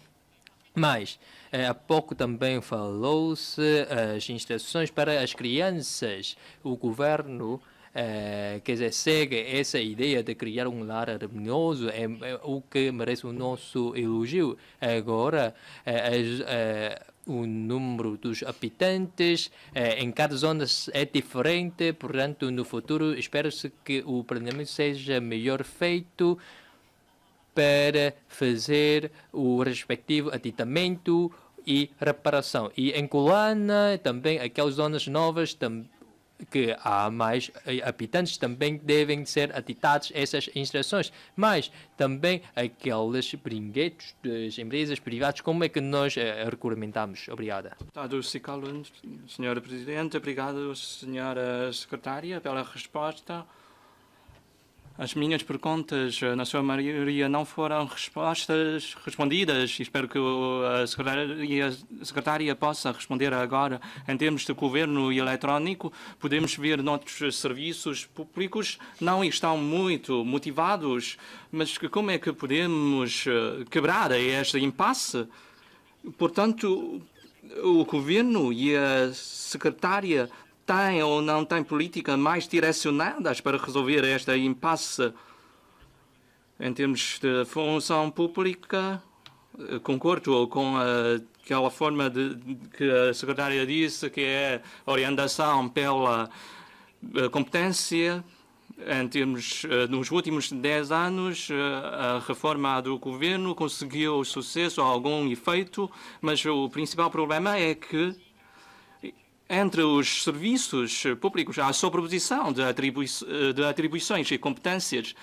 Mas, há pouco também falou-se as instruções para as crianças. O governo quer dizer, segue essa ideia de criar um lar harmonioso, é o que merece o nosso elogio. Agora, o número dos habitantes em cada zona é diferente, portanto, no futuro, espera-se que o planeamento seja melhor feito para fazer o respectivo aditamento e reparação. E em Colana, também aquelas zonas novas que há mais habitantes também devem ser aditados essas instalações, mas também aqueles brinquedos das empresas privadas, como é que nós regulamentamos? Obrigada. Deputado Sicalun, Senhora Presidente, obrigado, Senhora Secretária, pela resposta. As minhas perguntas, na sua maioria, não foram respondidas e espero que a secretária possa responder agora. Em termos de governo eletrónico, podemos ver nossos serviços públicos não estão muito motivados, mas como é que podemos quebrar este impasse? Portanto, o governo e a secretária têm ou não têm políticas mais direcionadas para resolver esta impasse? Em termos de função pública, concordo com aquela forma que a secretária disse, que é orientação pela competência. Em termos, nos últimos 10 anos, a reforma do governo conseguiu sucesso, algum efeito, mas o principal problema é que entre os serviços públicos há sobreposição de atribuições e competências.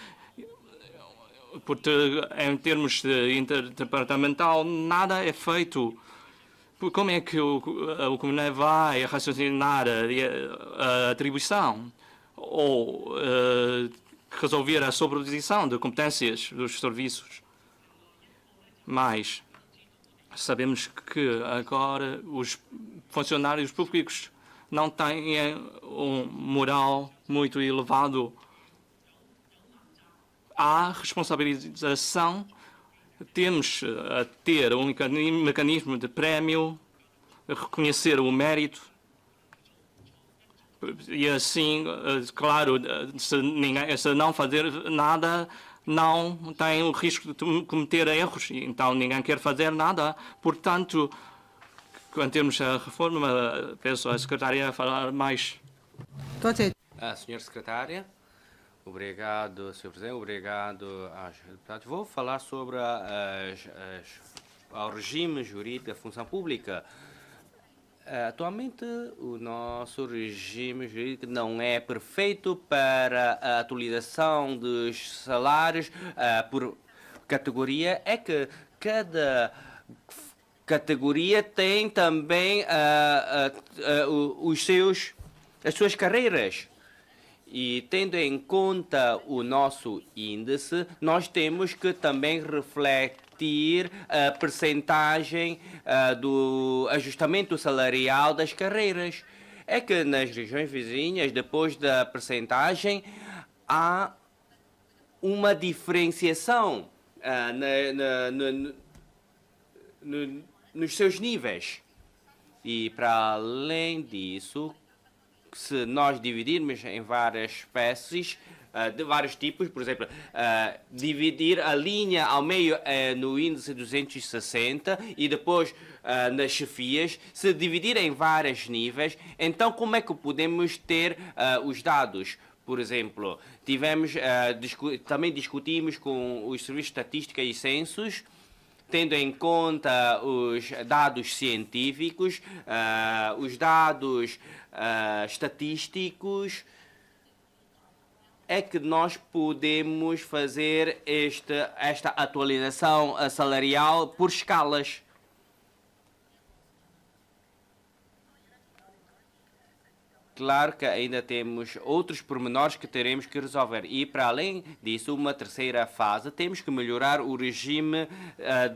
Porque, em termos de interdepartamental, nada é feito. Como é que o Comunidade vai raciocinar a atribuição ou resolver a sobreposição de competências dos serviços? Mas sabemos que agora os funcionários públicos não têm um moral muito elevado. Há responsabilização, temos a ter um mecanismo de prémio, reconhecer o mérito. E assim, claro, se não fazer nada, não tem o risco de cometer erros, então ninguém quer fazer nada. Portanto, em termos de reforma, peço à secretária a falar mais. Senhora Secretária, obrigado, Sr. Presidente, obrigado aos deputados. Vou falar sobre o regime jurídico da função pública. Atualmente, o nosso regime jurídico não é perfeito para a atualização dos salários por categoria. É que cada categoria tem também as suas carreiras. E tendo em conta o nosso índice, nós temos que também refletir a percentagem do ajustamento salarial das carreiras. É que nas regiões vizinhas, depois da percentagem, há uma diferenciação nos seus níveis. E para além disso, se nós dividirmos em várias espécies, de vários tipos, por exemplo, dividir a linha ao meio no índice 260 e depois nas chefias, se dividir em vários níveis, então como é que podemos ter os dados? Por exemplo, também discutimos com os serviços de estatística e censos, tendo em conta os dados científicos, os dados estatísticos, é que nós podemos fazer esta atualização salarial por escalas. Claro que ainda temos outros pormenores que teremos que resolver. E, para além disso, uma terceira fase, temos que melhorar o regime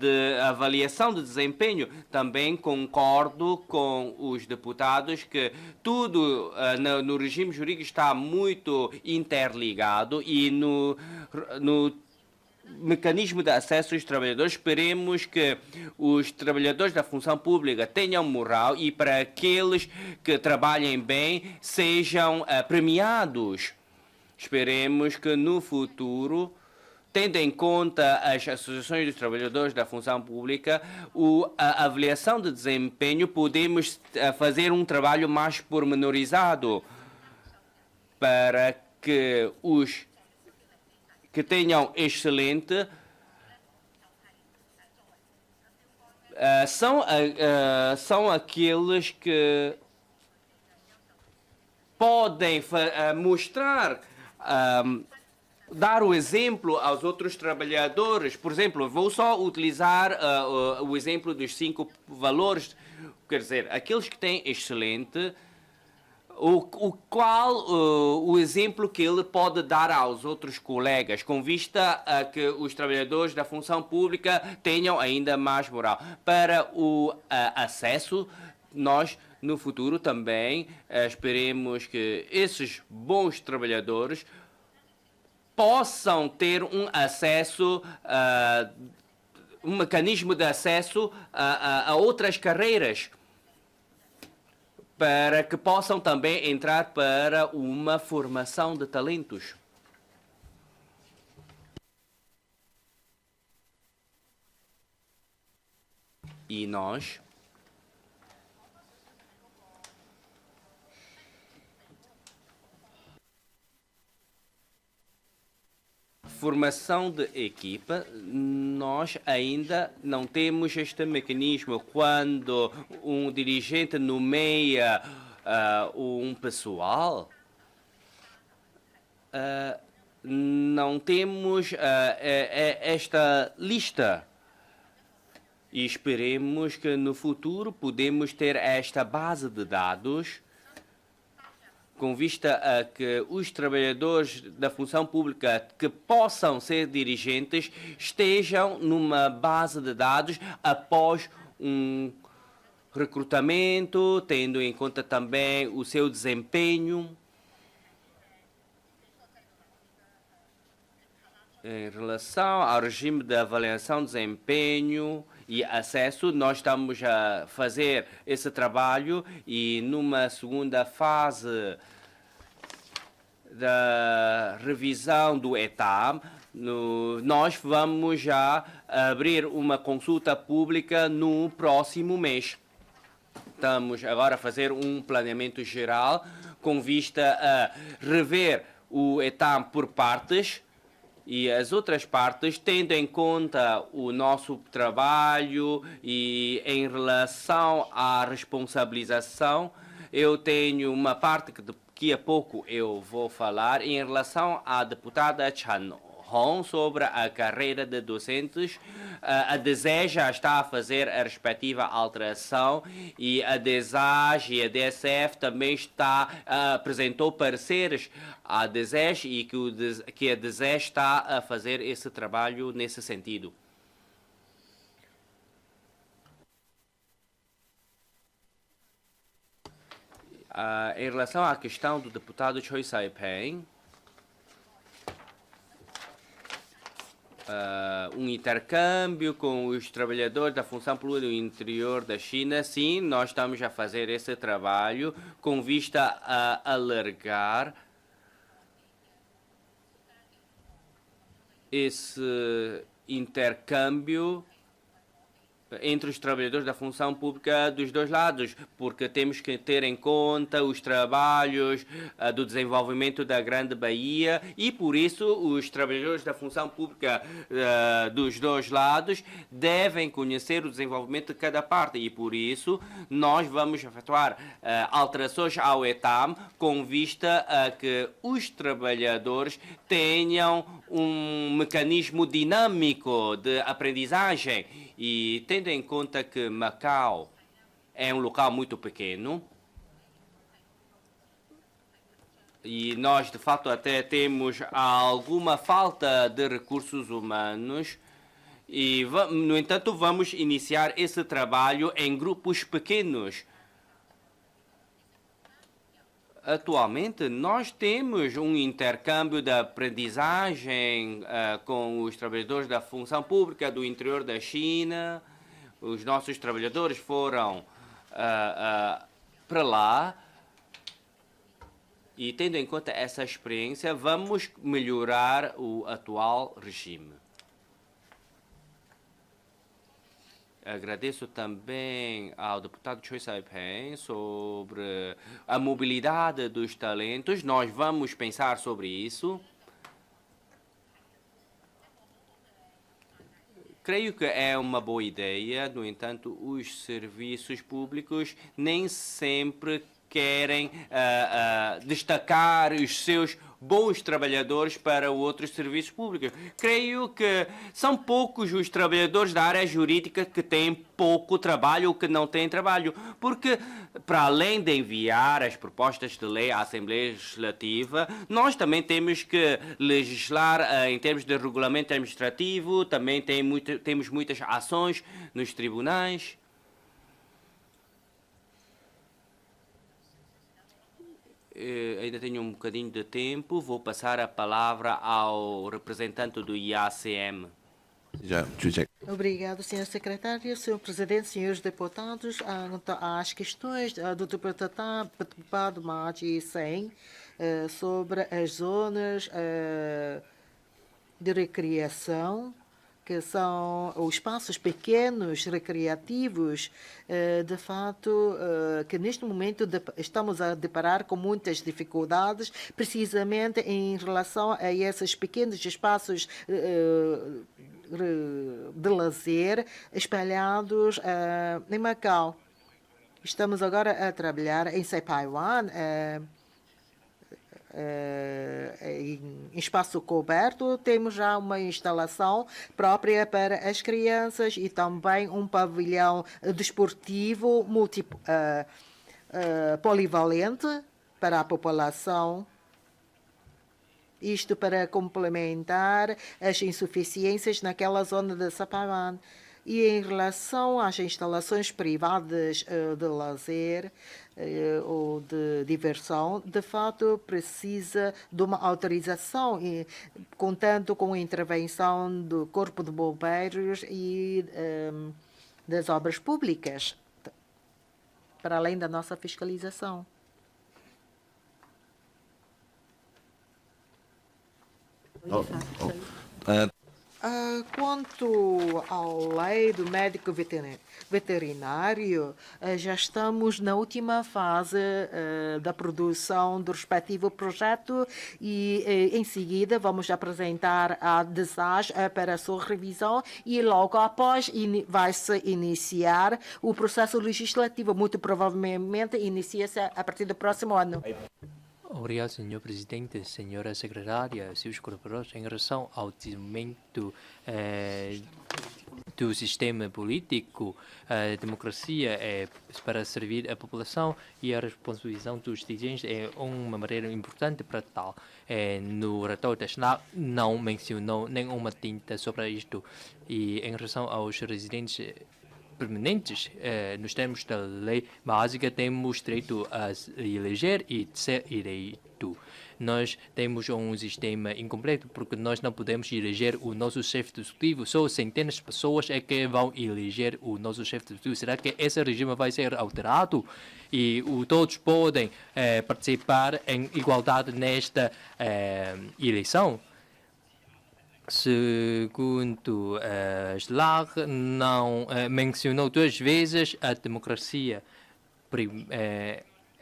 de avaliação de desempenho. Também concordo com os deputados que tudo no regime jurídico está muito interligado e no mecanismo de acesso dos trabalhadores, esperemos que os trabalhadores da função pública tenham moral e para aqueles que trabalhem bem sejam premiados. Esperemos que no futuro, tendo em conta as associações dos trabalhadores da função pública, a avaliação de desempenho, podemos fazer um trabalho mais pormenorizado para que os que tenham excelente são aqueles que podem mostrar, dar o exemplo aos outros trabalhadores. Por exemplo, vou só utilizar o exemplo dos 5 valores. Quer dizer, aqueles que têm excelente, o exemplo que ele pode dar aos outros colegas, com vista a que os trabalhadores da função pública tenham ainda mais moral. Para o acesso, nós no futuro também esperemos que esses bons trabalhadores possam ter um acesso, um mecanismo de acesso a outras carreiras, para que possam também entrar para uma formação de talentos. E nós formação de equipa, nós ainda não temos este mecanismo. Quando um dirigente nomeia um pessoal, não temos esta lista. E esperemos que no futuro podemos ter esta base de dados com vista a que os trabalhadores da função pública que possam ser dirigentes estejam numa base de dados após um recrutamento, tendo em conta também o seu desempenho. Em relação ao regime de avaliação de desempenho e acesso, nós estamos a fazer esse trabalho e numa segunda fase da revisão do ETAM, nós vamos já abrir uma consulta pública no próximo mês. Estamos agora a fazer um planeamento geral com vista a rever o ETAM por partes, e as outras partes, tendo em conta o nosso trabalho e em relação à responsabilização, eu tenho uma parte que daqui a pouco eu vou falar em relação à deputada Chan Hong sobre a carreira de docentes. A DESE já está a fazer a respectiva alteração e a DESAG e a DSF também apresentou pareceres à DESES e que a DESE está a fazer esse trabalho nesse sentido. Em relação à questão do deputado Choi Sai-peng, um intercâmbio com os trabalhadores da função pública do interior da China, sim, nós estamos a fazer esse trabalho com vista a alargar esse intercâmbio entre os trabalhadores da função pública dos dois lados, porque temos que ter em conta os trabalhos do desenvolvimento da Grande Bahia e, por isso, os trabalhadores da função pública dos dois lados devem conhecer o desenvolvimento de cada parte e, por isso, nós vamos efetuar alterações ao ETAM com vista a que os trabalhadores tenham um mecanismo dinâmico de aprendizagem. E tendo em conta que Macau é um local muito pequeno, e nós de fato até temos alguma falta de recursos humanos, e no entanto vamos iniciar esse trabalho em grupos pequenos. Atualmente, nós temos um intercâmbio de aprendizagem com os trabalhadores da função pública do interior da China. Os nossos trabalhadores foram para lá E tendo em conta essa experiência, vamos melhorar o atual regime. Agradeço também ao deputado Choi Sai-Peng sobre a mobilidade dos talentos. Nós vamos pensar sobre isso. Creio que é uma boa ideia, no entanto, os serviços públicos nem sempre querem destacar os seus bons trabalhadores para outros serviços públicos. Creio que são poucos os trabalhadores da área jurídica que têm pouco trabalho ou que não têm trabalho, porque para além de enviar as propostas de lei à Assembleia Legislativa, nós também temos que legislar em termos de regulamento administrativo, também temos muitas ações nos tribunais. Ainda tenho um bocadinho de tempo, vou passar a palavra ao representante do IACM. Obrigado, Sr. Secretário, Sr. Presidente, senhores deputados. As questões do deputado Mati Sen sobre as zonas de recreação, que são os espaços pequenos recreativos, de fato, que neste momento estamos a deparar com muitas dificuldades, precisamente em relação a esses pequenos espaços de lazer espalhados em Macau. Estamos agora a trabalhar em Saipaiwan, em espaço coberto, temos já uma instalação própria para as crianças e também um pavilhão desportivo polivalente para a população. Isto para complementar as insuficiências naquela zona de Saipaiwan. E em relação às instalações privadas de lazer ou de diversão, de fato precisa de uma autorização, contando com a intervenção do Corpo de Bombeiros e das obras públicas, para além da nossa fiscalização. Quanto à lei do médico veterinário, já estamos na última fase da produção do respectivo projeto e, em seguida, vamos apresentar a DESAG para a sua revisão e, logo após, vai-se iniciar o processo legislativo. Muito provavelmente, inicia-se a partir do próximo ano. Obrigado, Sr. Presidente, Sra. Secretária, seus colaboradores. Em relação ao desenvolvimento do sistema político, a democracia é para servir a população e a responsabilização dos dirigentes é uma maneira importante para tal. No relatório não mencionou nenhuma tinta sobre isto. E em relação aos residentes permanentes, nos termos da lei básica, temos direito a eleger e ser eleito. Nós temos um sistema incompleto porque nós não podemos eleger o nosso chefe executivo. Só centenas de pessoas é que vão eleger o nosso chefe executivo. Será que esse regime vai ser alterado? E todos podem participar em igualdade nesta eleição? Segundo Schlag, não mencionou duas vezes a democracia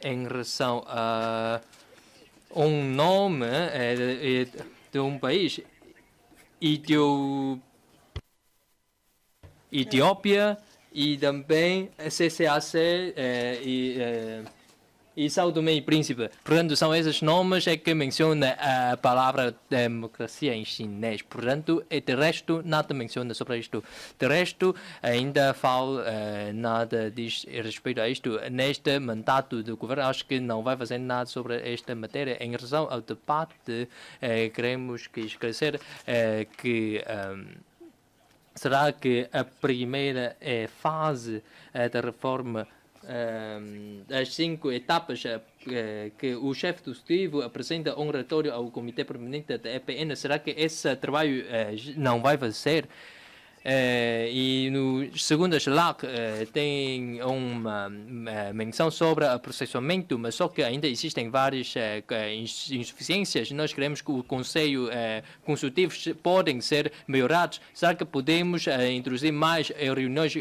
em relação a um nome de um país, Etiópia e também CCAC e São Tomé e Príncipe. Portanto, são esses nomes que menciona a palavra democracia em chinês. Portanto, de resto, nada menciona sobre isto. De resto, ainda falo nada diz respeito a isto. Neste mandato do governo, acho que não vai fazer nada sobre esta matéria. Em relação ao debate, queremos esclarecer que será que a primeira fase da reforma, as 5 etapas que o chefe do executivo apresenta um relatório ao Comitê Permanente da EPN, será que esse trabalho não vai fazer? E no segundo SLAC tem uma menção sobre o processamento, mas só que ainda existem várias insuficiências. Nós queremos que o Conselho Consultivo podem ser melhorados. Será que podemos introduzir mais reuniões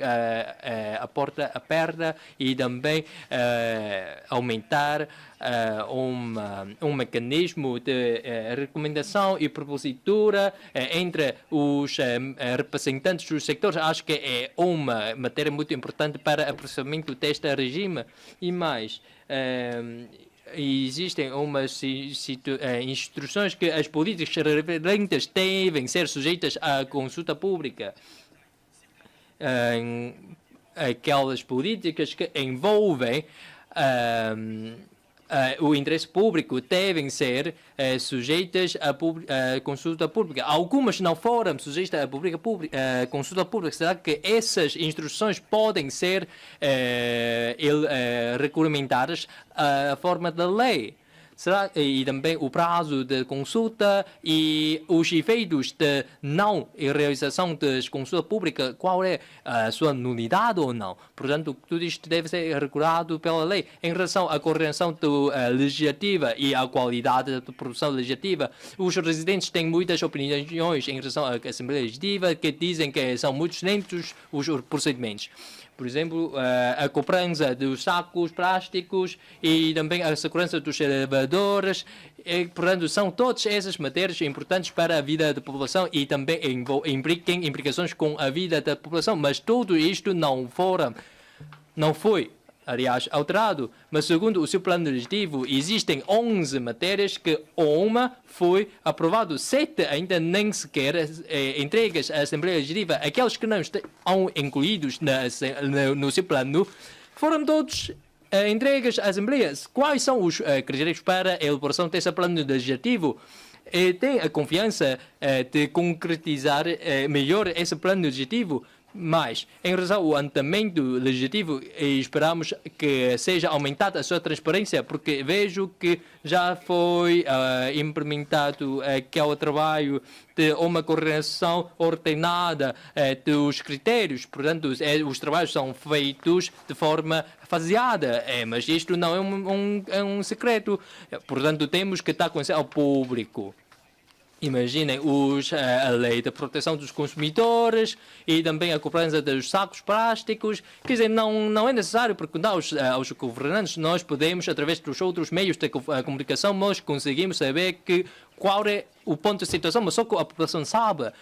a porta aberta e também aumentar um mecanismo de recomendação e propositura entre os representantes dos sectores? Acho que é uma matéria muito importante para o processamento deste regime. E mais, existem umas instruções que as políticas referentes devem ser sujeitas à consulta pública. Aquelas políticas que envolvem o interesse público devem ser sujeitas à consulta pública. Algumas não foram sujeitas à consulta pública. Será que essas instruções podem ser regulamentadas à forma da lei? E também o prazo de consulta e os efeitos de não realização da consulta pública, qual é a sua nulidade ou não. Portanto, tudo isto deve ser regulado pela lei. Em relação à coordenação legislativa e à qualidade da produção legislativa, os residentes têm muitas opiniões em relação à Assembleia Legislativa que dizem que são muito lentos os procedimentos. Por exemplo, a cobrança dos sacos plásticos e também a segurança dos elevadores. Portanto, são todas essas matérias importantes para a vida da população e também têm implicações com a vida da população. Mas tudo isto não foi, aliás, alterado. Mas segundo o seu plano legislativo, existem 11 matérias que uma foi aprovado, 7 ainda nem sequer entregues à Assembleia Legislativa. Aqueles que não estão incluídos no seu plano foram todos entregues à Assembleia. Quais são os critérios para a elaboração desse plano legislativo? Tem a confiança de concretizar melhor esse plano legislativo? Mas, em relação ao andamento legislativo, esperamos que seja aumentada a sua transparência, porque vejo que já foi implementado aquele trabalho de uma coordenação ordenada dos critérios. Portanto, os trabalhos são feitos de forma faseada, mas isto não é um secreto. Portanto, temos que dar conhecimento ao público. Imaginem a lei de proteção dos consumidores e também a cobrança dos sacos plásticos. Quer dizer, não é necessário perguntar aos governantes. Nós podemos, através dos outros meios de comunicação, nós conseguimos saber qual é o ponto de situação, mas só que a população sabe.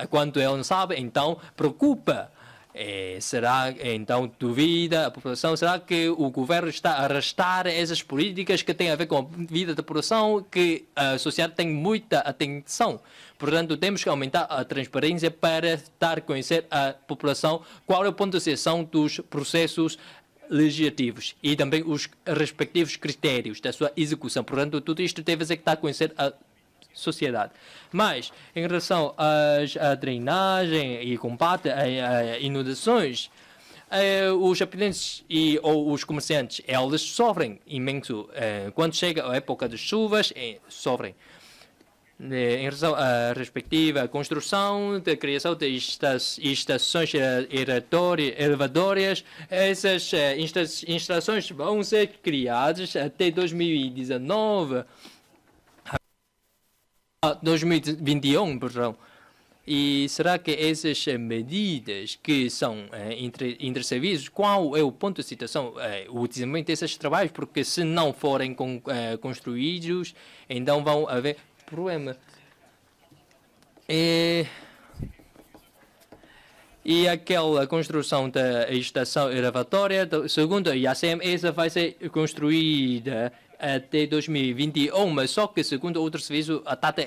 Quando ela não sabe, então preocupa. Será, então, duvida a população, será que o governo está a arrastar essas políticas que têm a ver com a vida da população, que a sociedade tem muita atenção? Portanto, temos que aumentar a transparência para dar a conhecer à população qual é o ponto de situação dos processos legislativos e também os respectivos critérios da sua execução. Portanto, tudo isto deve ser dar a conhecer à sociedade. Mas, em relação à drenagem e combate a inundações, os habitantes ou os comerciantes, eles sofrem imenso. Quando chega a época das chuvas, sofrem. Em relação à respectiva construção, da criação de estações elevatórias, essas instalações vão ser criadas até 2019. 2021, perdão. E será que essas medidas que são entre serviços, qual é o ponto de situação, o desenvolvimento desses trabalhos? Porque se não forem construídos, então vão haver problema. E aquela construção da estação elevatória, segundo a IACM, essa vai ser construída até 2021, mas só que, segundo outro serviço, a data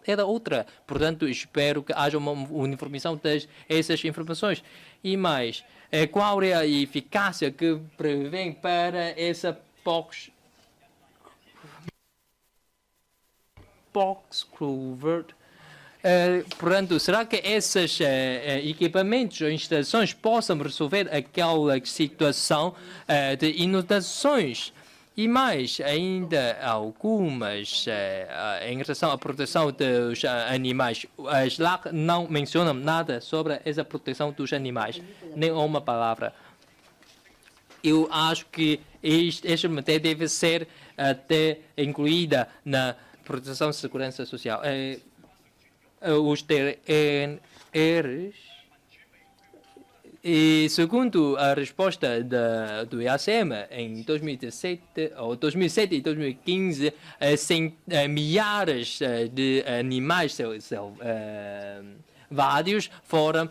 era outra. Portanto, espero que haja uma uniformização dessas informações. E mais, qual é a eficácia que prevê para essa box culvert? Portanto, será que esses equipamentos ou instalações possam resolver aquela situação de inundações? E mais, ainda algumas em relação à proteção dos animais. As LAC não mencionam nada sobre essa proteção dos animais, nem uma palavra. Eu acho que esta matéria deve ser até incluída na proteção e segurança social. Os TNRs, e segundo a resposta do IACM em 2017, ou 2007 e 2015, milhares de animais selvagens foram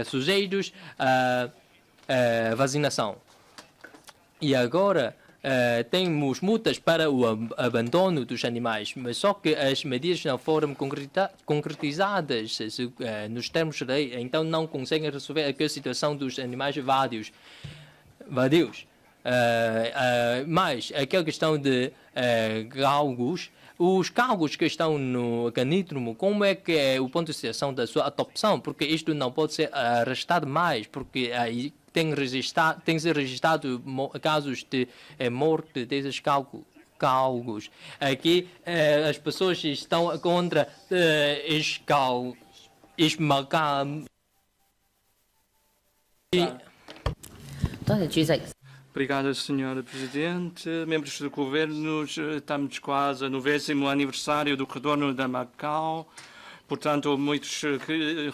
sujeitos à vacinação. E agora temos multas para o abandono dos animais, mas só que as medidas não foram concretizadas nos termos de lei, então não conseguem resolver a situação dos animais vadios. Mas aquela questão de galgos, os cargos que estão no organismo, como é que é o ponto de situação da sua adopção? Porque isto não pode ser arrastado mais, porque aí tem-se registrado casos de morte desses galgos. Aqui as pessoas estão contra esmagar. 多謝主席。 Obrigado, Sra. Presidente. Membros do Governo, estamos quase no 20º aniversário do retorno da Macau. Portanto, muitos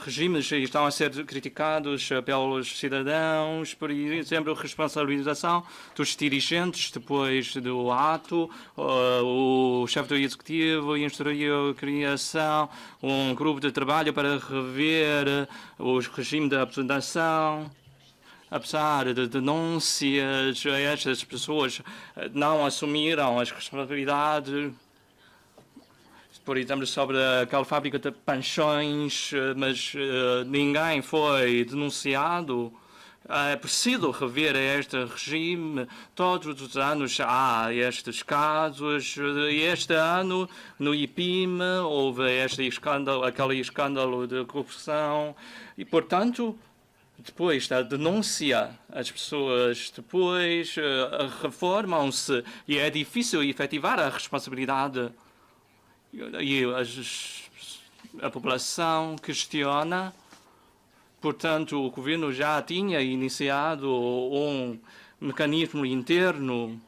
regimes estão a ser criticados pelos cidadãos, por exemplo, a responsabilização dos dirigentes depois do ato, o chefe do Executivo instruiu a criação um grupo de trabalho para rever o regime de apresentação. Apesar de denúncias, estas pessoas não assumiram as responsabilidades, por exemplo, sobre aquela fábrica de panchões, mas ninguém foi denunciado. É preciso rever este regime. Todos os anos há estes casos. Este ano, no IPIM, houve aquele escândalo de corrupção. E, portanto, depois da denúncia, as pessoas depois reformam-se e é difícil efetivar a responsabilidade. E a população questiona. Portanto, o governo já tinha iniciado um mecanismo interno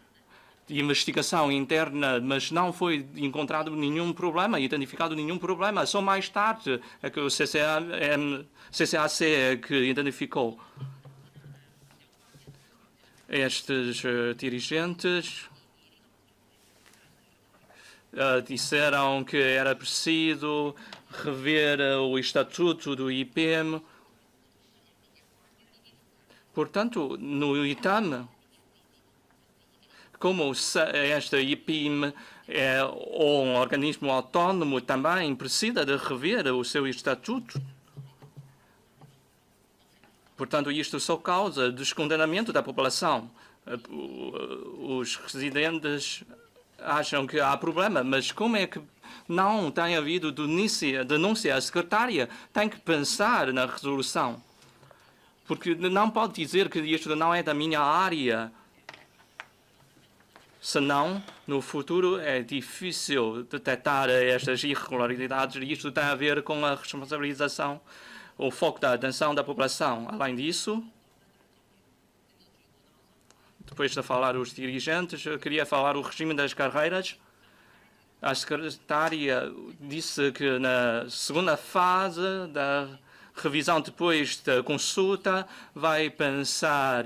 de investigação interna, mas não foi encontrado nenhum problema, identificado nenhum problema. Só mais tarde é que o CCAC é que identificou estes dirigentes. Disseram que era preciso rever o estatuto do IPM. Portanto, no ITAM, como esta IPIM é um organismo autónomo, também precisa de rever o seu estatuto. Portanto, isto só causa descontentamento da população. Os residentes acham que há problema, mas como é que não tem havido denúncia? A secretária tem que pensar na resolução. Porque não pode dizer que isto não é da minha área. Senão, no futuro, é difícil detectar estas irregularidades e isto tem a ver com a responsabilização, o foco da atenção da população. Além disso, depois de falar os dirigentes, eu queria falar o regime das carreiras. A secretária disse que na segunda fase da revisão, depois da consulta, vai pensar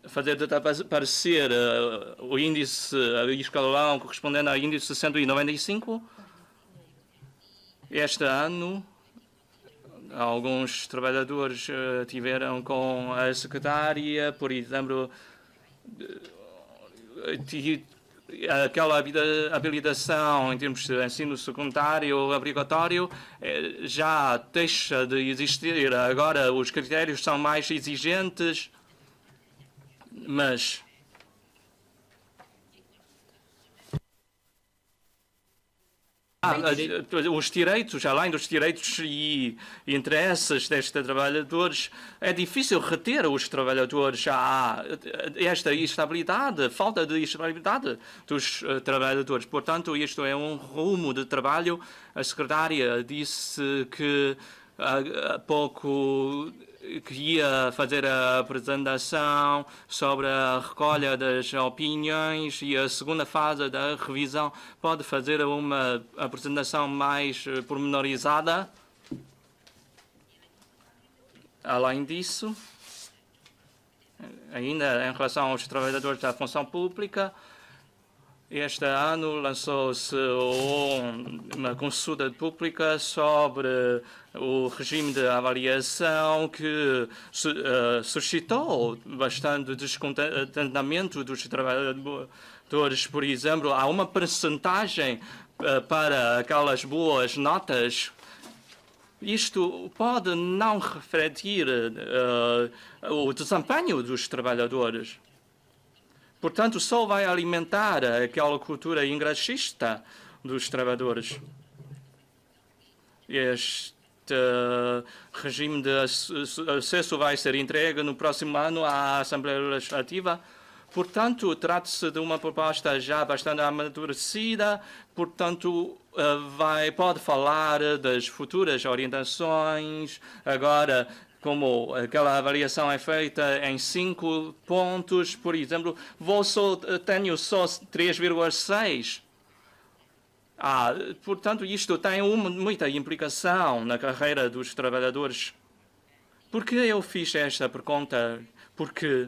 fazer desaparecer o índice, o escalão correspondente ao índice 195. Este ano, alguns trabalhadores tiveram com a secretária, por exemplo, aquela habilitação em termos de ensino secundário obrigatório já deixa de existir. Agora os critérios são mais exigentes, mas Os direitos, além dos direitos e interesses destes trabalhadores, é difícil reter os trabalhadores. Há esta instabilidade, falta de estabilidade dos trabalhadores. Portanto, isto é um rumo de trabalho. A secretária disse que há pouco que ia fazer a apresentação sobre a recolha das opiniões e a segunda fase da revisão pode fazer uma apresentação mais pormenorizada. Além disso, ainda em relação aos trabalhadores da função pública, este ano lançou-se uma consulta pública sobre o regime de avaliação que suscitou bastante descontentamento dos trabalhadores. Por exemplo, há uma percentagem para aquelas boas notas. Isto pode não refletir o desempenho dos trabalhadores. Portanto, só vai alimentar aquela cultura ingrachista dos trabalhadores. Este regime de acesso vai ser entregue no próximo ano à Assembleia Legislativa. Portanto, trata-se de uma proposta já bastante amadurecida. Portanto, pode falar das futuras orientações. Agora, como aquela avaliação é feita em 5 pontos, por exemplo, tenho só 3,6. Portanto, isto tem muita implicação na carreira dos trabalhadores. Por que eu fiz esta pergunta? Porque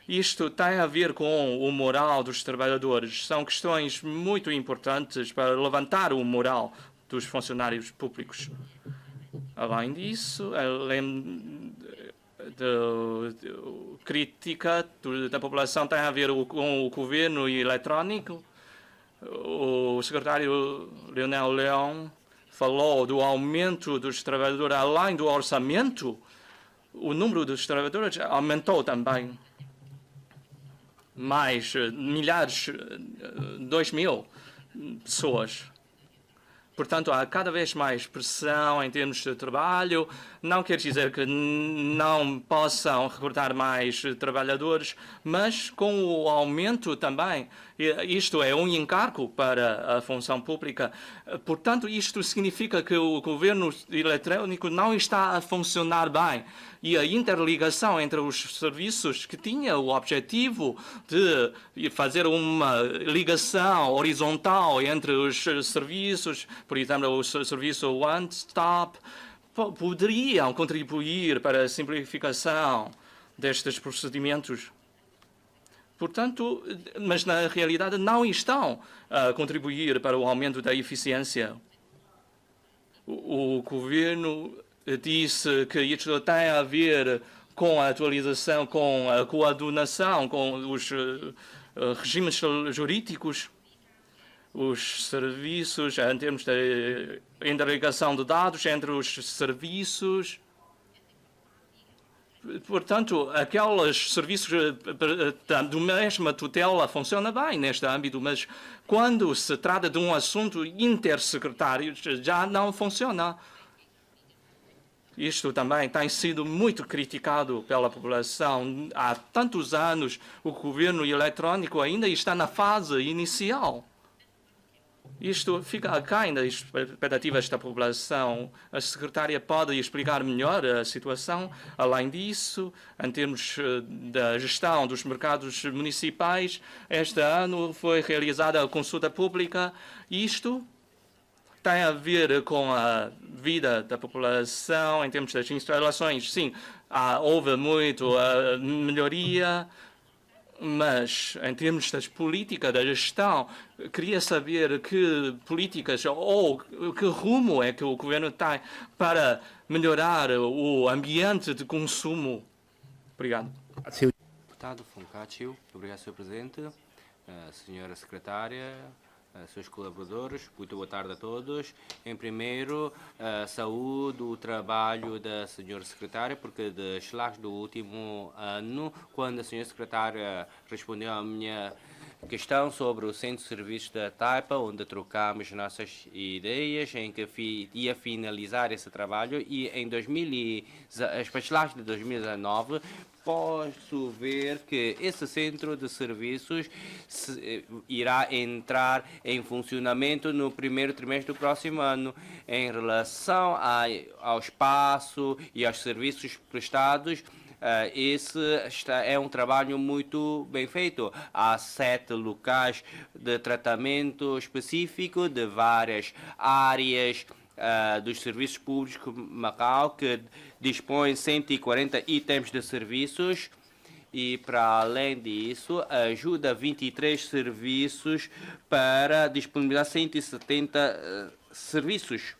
isto tem a ver com o moral dos trabalhadores. São questões muito importantes para levantar o moral dos funcionários públicos. Além disso, crítica da população tem a ver com o governo eletrónico. O secretário Leonel Leão falou do aumento dos trabalhadores além do orçamento. O número dos trabalhadores aumentou também. Mais milhares, 2.000 pessoas. Portanto, há cada vez mais pressão em termos de trabalho. Não quer dizer que não possam recrutar mais trabalhadores, mas com o aumento também, isto é um encargo para a função pública. Portanto, isto significa que o governo eletrónico não está a funcionar bem. E a interligação entre os serviços que tinha o objetivo de fazer uma ligação horizontal entre os serviços, por exemplo, o serviço One Stop, poderiam contribuir para a simplificação destes procedimentos. Portanto, mas na realidade não estão a contribuir para o aumento da eficiência. O governo disse que isto tem a ver com a atualização, com a coadunação, com os regimes jurídicos, os serviços, em termos de interligação de dados entre os serviços. Portanto, aqueles serviços do mesma tutela funcionam bem neste âmbito, mas quando se trata de um assunto intersecretário, já não funciona. Isto também tem sido muito criticado pela população. Há tantos anos, o governo eletrónico ainda está na fase inicial. Isto fica aquém das expectativas da população. A secretária pode explicar melhor a situação. Além disso, em termos da gestão dos mercados municipais, este ano foi realizada a consulta pública. Isto tem a ver com a vida da população em termos das instalações. Sim, houve muito melhoria, mas em termos das políticas, da gestão, queria saber que políticas ou que rumo é que o governo tem para melhorar o ambiente de consumo. Obrigado. Deputado Foncaccio, obrigado, Sr. Presidente, Senhora Secretária, seus colaboradores, muito boa tarde a todos. Em primeiro, saúdo o trabalho da Senhora Secretária, porque dos lados do último ano, quando a Senhora Secretária respondeu à minha questão sobre o Centro de Serviços da Taipa, onde trocamos nossas ideias, em que ia finalizar esse trabalho e em as parcelas de 2019 posso ver que esse centro de serviços irá entrar em funcionamento no primeiro trimestre do próximo ano. Em relação ao espaço e aos serviços prestados, esse é um trabalho muito bem feito. Há 7 locais de tratamento específico de várias áreas dos serviços públicos de Macau, que dispõe 140 itens de serviços e, para além disso, ajuda 23 serviços para disponibilizar 170 serviços.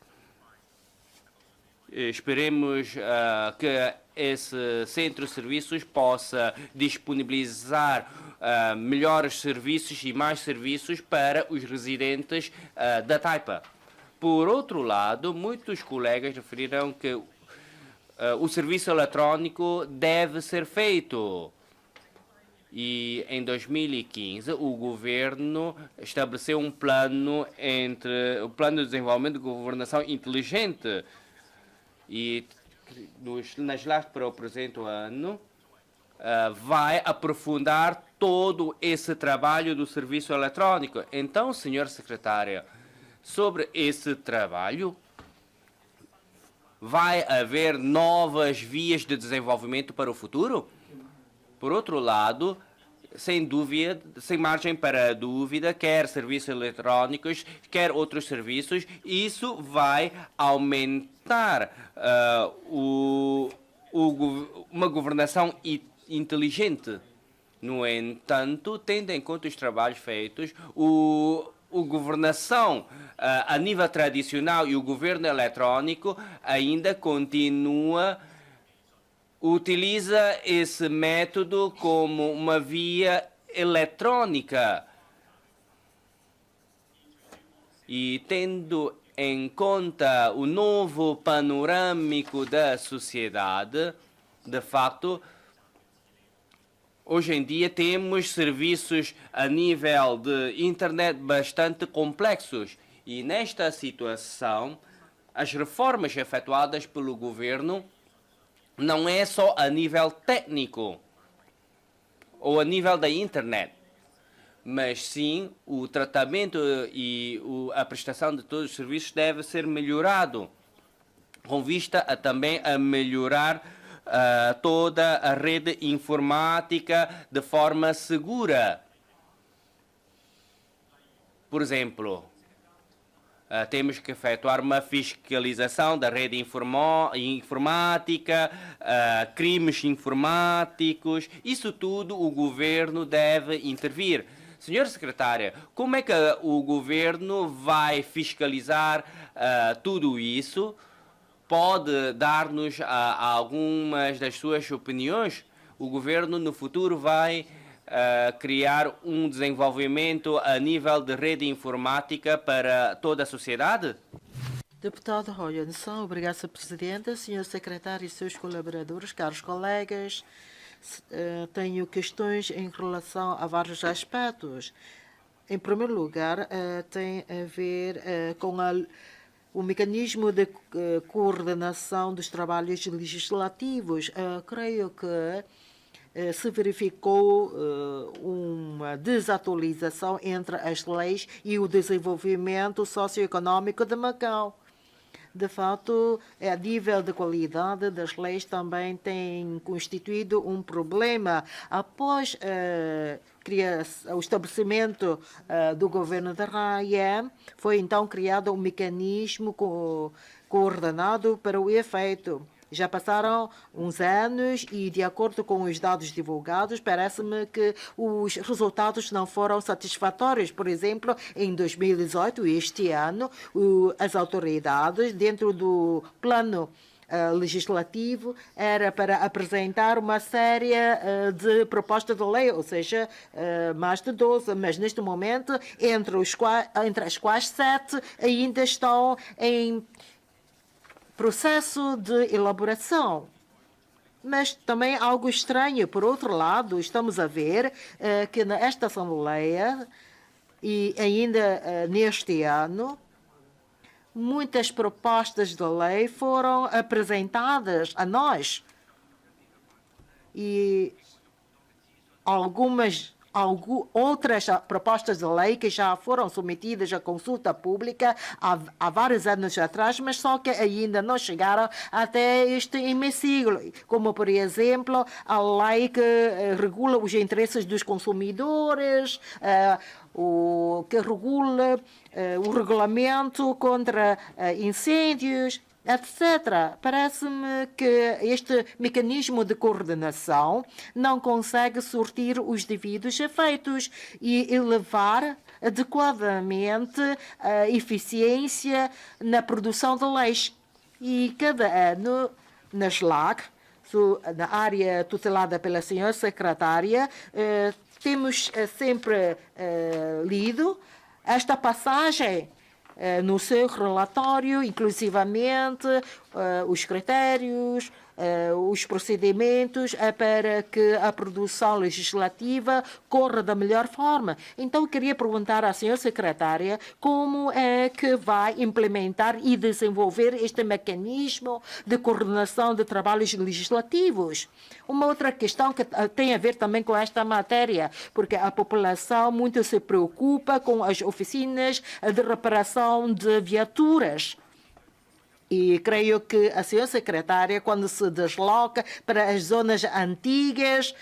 Esperemos que esse centro de serviços possa disponibilizar melhores serviços e mais serviços para os residentes da Taipa. Por outro lado, muitos colegas referiram que o serviço eletrônico deve ser feito. E em 2015 o governo estabeleceu um plano o plano de desenvolvimento de governação inteligente. E nas leis para o presente ano vai aprofundar todo esse trabalho do serviço eletrônico. Então, senhor secretário, sobre esse trabalho, vai haver novas vias de desenvolvimento para o futuro? Por outro lado, sem dúvida, sem margem para dúvida, quer serviços eletrônicos, quer outros serviços, isso vai aumentar uma governação inteligente. No entanto, tendo em conta os trabalhos feitos, a governação a nível tradicional e o governo eletrônico ainda utiliza esse método como uma via eletrônica. E tendo em conta o novo panorâmico da sociedade, de facto, hoje em dia temos serviços a nível de internet bastante complexos. E nesta situação, as reformas efetuadas pelo governo não é só a nível técnico ou a nível da internet, mas sim o tratamento e a prestação de todos os serviços deve ser melhorado, com vista também a melhorar toda a rede informática de forma segura. Por exemplo, temos que efetuar uma fiscalização da rede informática, crimes informáticos. Isso tudo o governo deve intervir. Senhor secretário, como é que o governo vai fiscalizar tudo isso? Pode dar-nos algumas das suas opiniões? O governo no futuro vai criar um desenvolvimento a nível de rede informática para toda a sociedade? Deputado Royanson, obrigado, Sr. Presidente, Sr. Secretário e seus colaboradores, caros colegas. Tenho questões em relação a vários aspectos. Em primeiro lugar, tem a ver com o mecanismo de coordenação dos trabalhos legislativos. Creio que se verificou uma desatualização entre as leis e o desenvolvimento socioeconômico de Macau. De fato, a nível de qualidade das leis também tem constituído um problema. Após o estabelecimento do governo de Raia, foi então criado um mecanismo coordenado para o efeito. Já passaram uns anos e, de acordo com os dados divulgados, parece-me que os resultados não foram satisfatórios. Por exemplo, em 2018, este ano, as autoridades, dentro do plano legislativo, era para apresentar uma série de propostas de lei, ou seja, mais de 12, mas neste momento, entre as quais 7 ainda estão em processo de elaboração. Mas também algo estranho, por outro lado, estamos a ver que nesta Assembleia e ainda neste ano, muitas propostas de lei foram apresentadas a nós e outras propostas de lei que já foram submetidas à consulta pública há vários anos atrás, mas só que ainda não chegaram até este hemiciclo, como, por exemplo, a lei que regula os interesses dos consumidores, que regula o regulamento contra incêndios, etc. Parece-me que este mecanismo de coordenação não consegue surtir os devidos efeitos e elevar adequadamente a eficiência na produção de leite. E cada ano, na SLAC, na área tutelada pela senhora secretária, temos sempre lido esta passagem no seu relatório, inclusivamente os critérios, os procedimentos para que a produção legislativa corra da melhor forma. Então, queria perguntar à senhora secretária como é que vai implementar e desenvolver este mecanismo de coordenação de trabalhos legislativos. Uma outra questão que tem a ver também com esta matéria, porque a população muito se preocupa com as oficinas de reparação de viaturas. E creio que a senhora secretária, quando se desloca para as zonas antigas,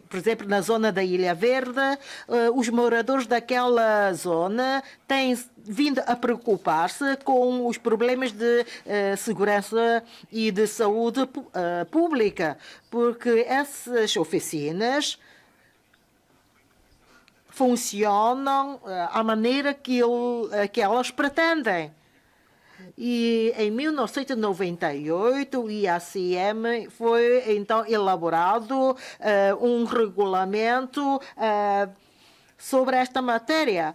por exemplo, na zona da Ilha Verde, os moradores daquela zona têm vindo a preocupar-se com os problemas de segurança e de saúde pública, porque essas oficinas funcionam à maneira que elas pretendem. E em 1998, o IACM foi então elaborado um regulamento sobre esta matéria,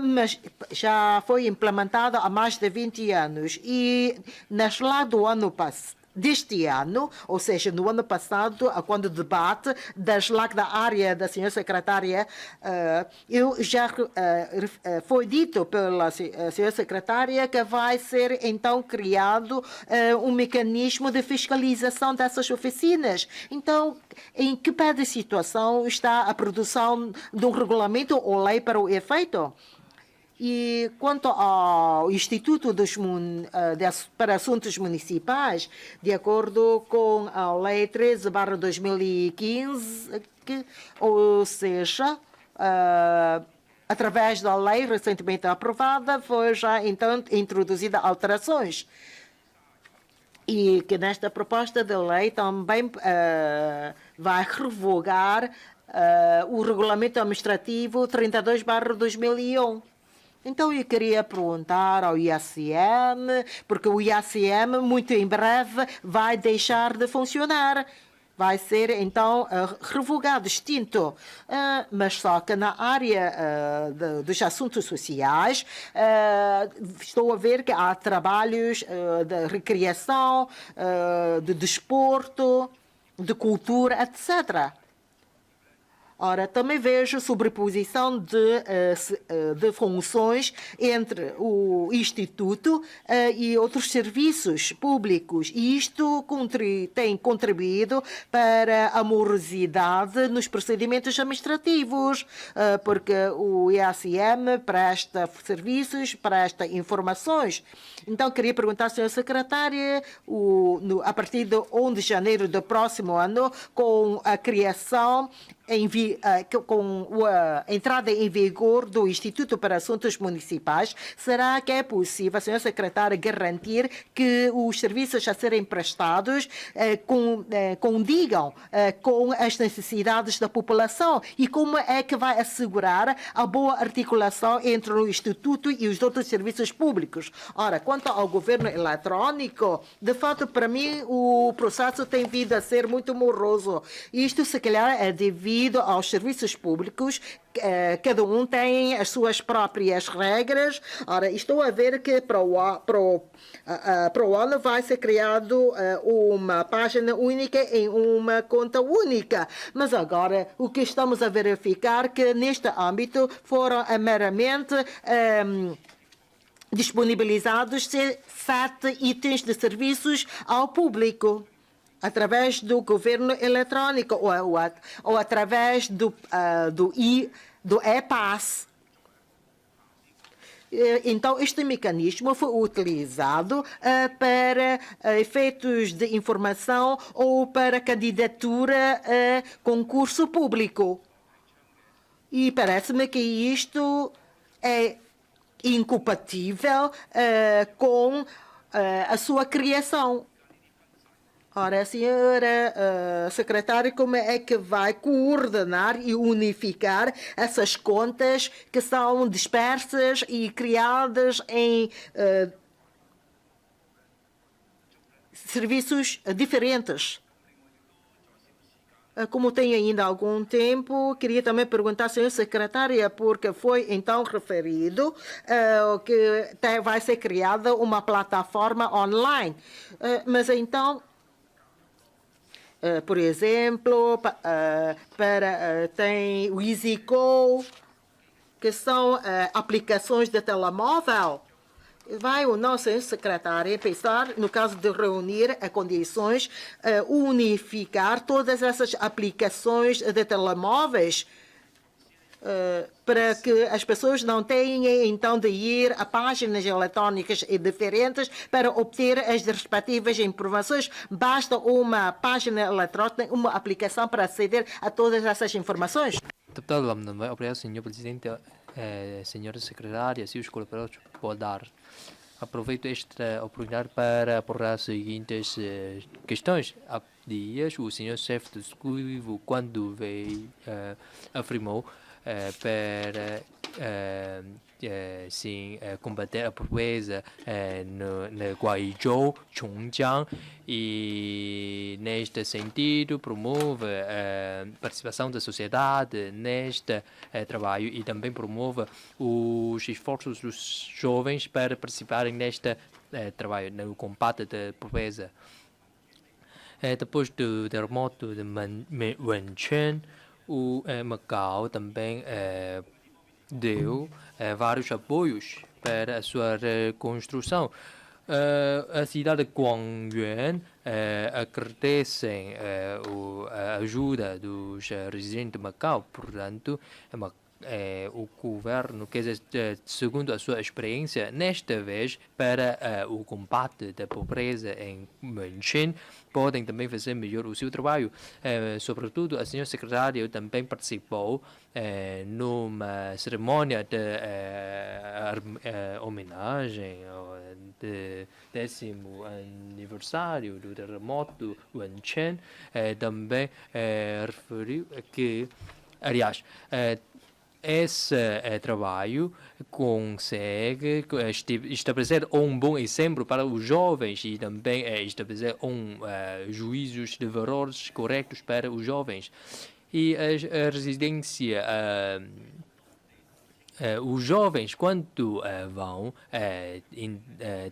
mas já foi implementado há mais de 20 anos. E na SLA do ano deste ano, ou seja, no ano passado, quando o debate da SLAC da área da senhora secretária, foi dito pela senhora secretária que vai ser então criado um mecanismo de fiscalização dessas oficinas. Então, em que pé de situação está a produção de um regulamento ou lei para o efeito? E quanto ao Instituto para Assuntos Municipais, de acordo com a Lei 13/2015, ou seja, através da lei recentemente aprovada, foi já então introduzida alterações. E que nesta proposta de lei também vai revogar o Regulamento Administrativo 32/2001. Então, eu queria perguntar ao IACM, porque o IACM, muito em breve, vai deixar de funcionar. Vai ser, então, revogado, extinto. Mas só que na área dos assuntos sociais, estou a ver que há trabalhos de recreação, de desporto, de cultura, etc. Ora, também vejo sobreposição de funções entre o Instituto e outros serviços públicos. E isto tem contribuído para a morosidade nos procedimentos administrativos, porque o IACM presta serviços, presta informações. Então, queria perguntar à senhora secretária, a partir de 1 de janeiro do próximo ano, com a criação com a entrada em vigor do Instituto para Assuntos Municipais, será que é possível, a senhora secretária, garantir que os serviços a serem prestados condigam com as necessidades da população? E como é que vai assegurar a boa articulação entre o Instituto e os outros serviços públicos? Ora, quanto ao governo eletrônico, de fato, para mim, o processo tem vindo a ser muito moroso. Isto, se calhar, é devido devido aos serviços públicos, cada um tem as suas próprias regras. Ora, estou a ver que para o ano vai ser criado uma página única em uma conta única. Mas agora o que estamos a verificar que neste âmbito foram meramente disponibilizados 7 itens de serviços ao público, através do governo eletrônico ou através do e-pass. Então, este mecanismo foi utilizado para efeitos de informação ou para candidatura a concurso público. E parece-me que isto é incompatível com a sua criação. Ora, senhora secretária, como é que vai coordenar e unificar essas contas que são dispersas e criadas em serviços diferentes? Como tem ainda algum tempo, queria também perguntar à senhora secretária, porque foi então referido que vai ser criada uma plataforma online. Mas então, por exemplo, tem o EasyCo, que são aplicações de telemóvel. Vai o nosso secretário pensar, no caso de reunir condições, unificar todas essas aplicações de telemóveis para que as pessoas não tenham então de ir a páginas eletrônicas diferentes para obter as respectivas informações. Basta uma página eletrônica, uma aplicação para aceder a todas essas informações. Deputado Lamnamai, obrigado, senhor presidente, senhora secretária, se os colaboradores podem dar. Aproveito esta oportunidade para abordar as seguintes questões. Há dias, o senhor chefe do Executivo, quando veio, afirmou para sim, combater a pobreza no Guizhou, Chongjiang, e neste sentido promove a participação da sociedade neste trabalho e também promove os esforços dos jovens para participarem neste trabalho no combate da pobreza. Depois do terremoto de Wenquan, o Macau também deu vários apoios para a sua reconstrução. A cidade de Guangyuan agradecem a ajuda dos residentes de Macau, portanto, o governo, quer dizer, segundo a sua experiência, nesta vez, para o combate da pobreza em Wenquan, podem também fazer melhor o seu trabalho. Sobretudo, a senhora secretária também participou numa cerimônia de homenagem de 10º aniversário do terremoto Wenquan. Também referiu que, aliás, esse trabalho consegue estabelecer um bom exemplo para os jovens e também estabelecer juízos de valores corretos para os jovens. E a residência, os jovens, quando vão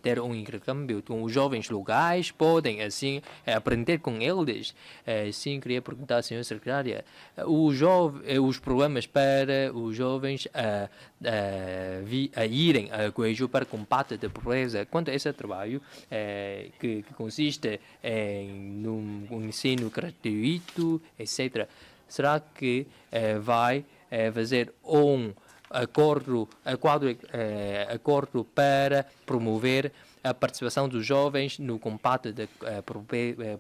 ter um intercâmbio com os jovens locais, podem, assim, aprender com eles. Sim, queria perguntar à senhora secretária, os problemas para os jovens irem a Guizhou para combate da pobreza, quanto a esse trabalho, que consiste em um ensino gratuito, etc., será que vai fazer acordo para promover a participação dos jovens no combate da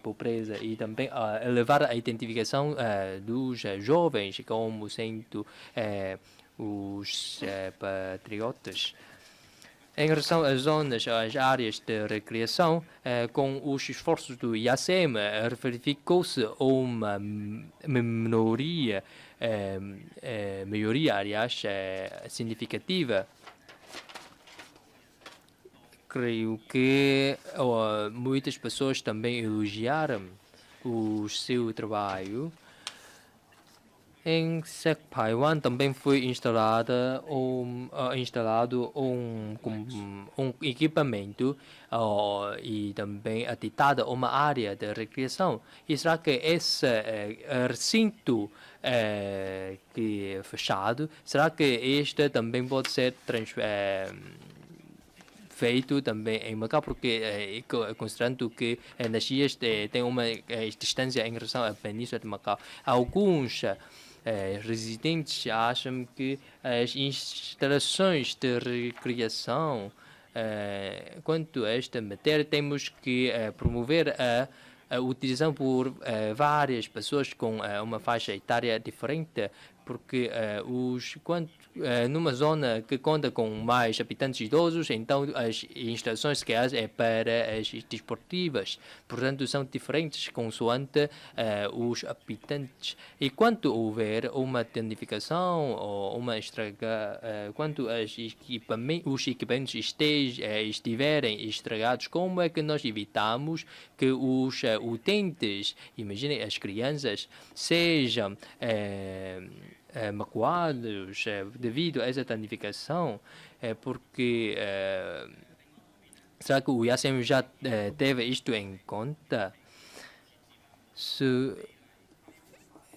pobreza e também elevar a identificação dos jovens como sendo os patriotas? Em relação às zonas, às áreas de recreação, com os esforços do IACM, verificou-se uma melhoria, aliás, significativa. Creio que muitas pessoas também elogiaram o seu trabalho. Em Sekpaiwan também foi instalado um equipamento e também aditada uma área de recreação. E será que esse recinto que é fechado, será que este também pode ser feito também em Macau, porque considerando que nas ilhas tem uma distância em relação à Península de Macau. Alguns residentes acham que as instalações de recreação, quanto a esta matéria, temos que promover a utilização por várias pessoas com uma faixa etária diferente, porque numa zona que conta com mais habitantes idosos, então as instalações que há é para as desportivas, portanto são diferentes consoante os habitantes. E quando houver uma danificação ou uma estraga, quando os equipamentos estiverem estragados, como é que nós evitamos que os utentes, imaginem as crianças, sejam magoados devido a essa danificação, porque será que o IACM já teve isto em conta?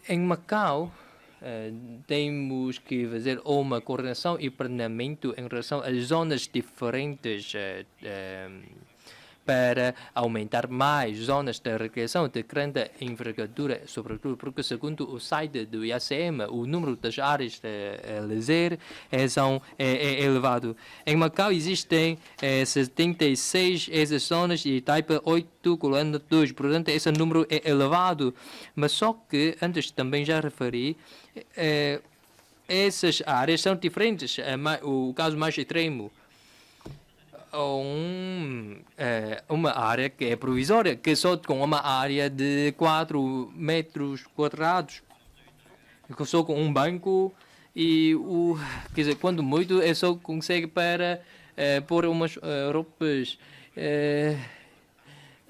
Em Macau temos que fazer uma coordenação e planeamento em relação às zonas diferentes para aumentar mais zonas de recreação de grande envergadura, sobretudo porque, segundo o site do IACM, o número das áreas de lazer é elevado. Em Macau existem 76 essas zonas e Taipei 8,2, portanto esse número é elevado, mas só que, antes também já referi, essas áreas são diferentes. O caso mais extremo, uma área que é provisória, que só com uma área de 4 metros quadrados, só com um banco e quer dizer, quando muito é só consegue para pôr umas roupas.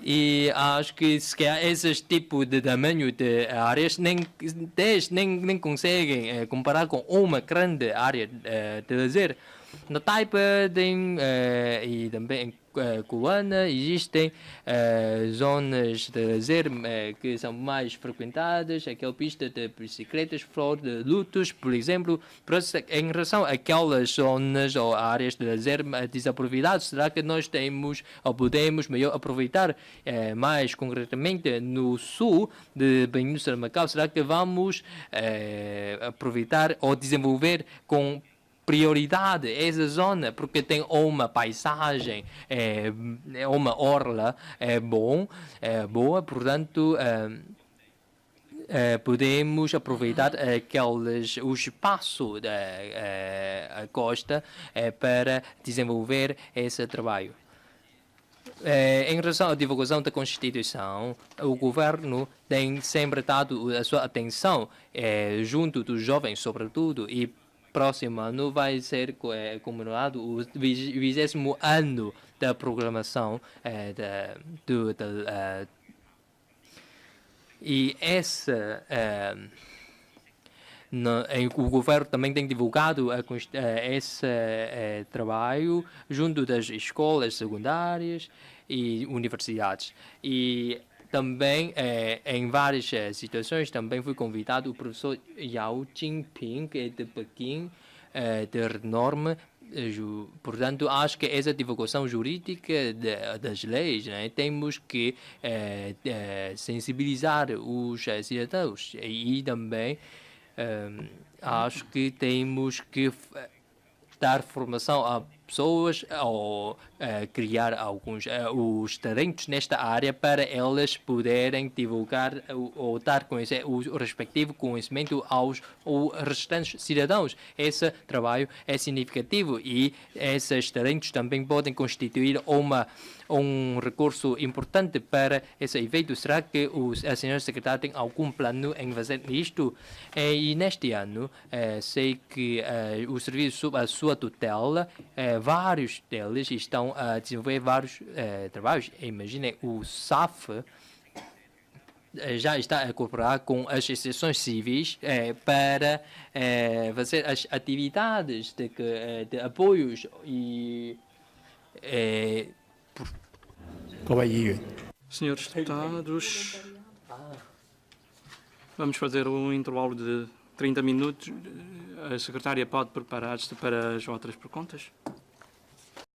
E acho que se calhar esses tipos de tamanho de áreas nem conseguem comparar com uma grande área de lazer. Na Taipei e também em Cubana existem zonas de lazer que são mais frequentadas, aquela pista de bicicletas, flor de lutos, por exemplo. Em relação àquelas zonas ou áreas de lazer desaproveitadas, será que nós temos ou podemos melhor aproveitar mais concretamente no sul de Península de Macau? Será que vamos aproveitar ou desenvolver com prioridade essa zona, porque tem uma paisagem, uma orla boa, portanto podemos aproveitar o espaço da costa para desenvolver esse trabalho. Em relação à divulgação da Constituição, o governo tem sempre dado a sua atenção junto dos jovens, sobretudo, e próximo ano vai ser comemorado o 20º ano da programação e o governo também tem divulgado esse trabalho junto das escolas secundárias e universidades. E também, em várias situações, também fui convidado o professor Yao Jinping, que é de Pequim, de renome. Portanto, acho que essa divulgação jurídica das leis, né, temos que sensibilizar os cidadãos e também acho que temos que dar formação a pessoas ou criar alguns os talentos nesta área para elas poderem divulgar ou dar conhecer o respectivo conhecimento aos restantes cidadãos. Esse trabalho é significativo e esses talentos também podem constituir um recurso importante para esse efeito. Será que a senhora secretária tem algum plano em fazer isto? E neste ano, sei que o serviço sob a sua tutela, vários deles estão a desenvolver vários trabalhos. Imaginem o SAF, já está a cooperar com as instituições civis para fazer as atividades de apoios e 各位議員， Senhores deputados, vamos fazer um intervalo de 30 minutos. A secretária pode preparar-se para as outras perguntas?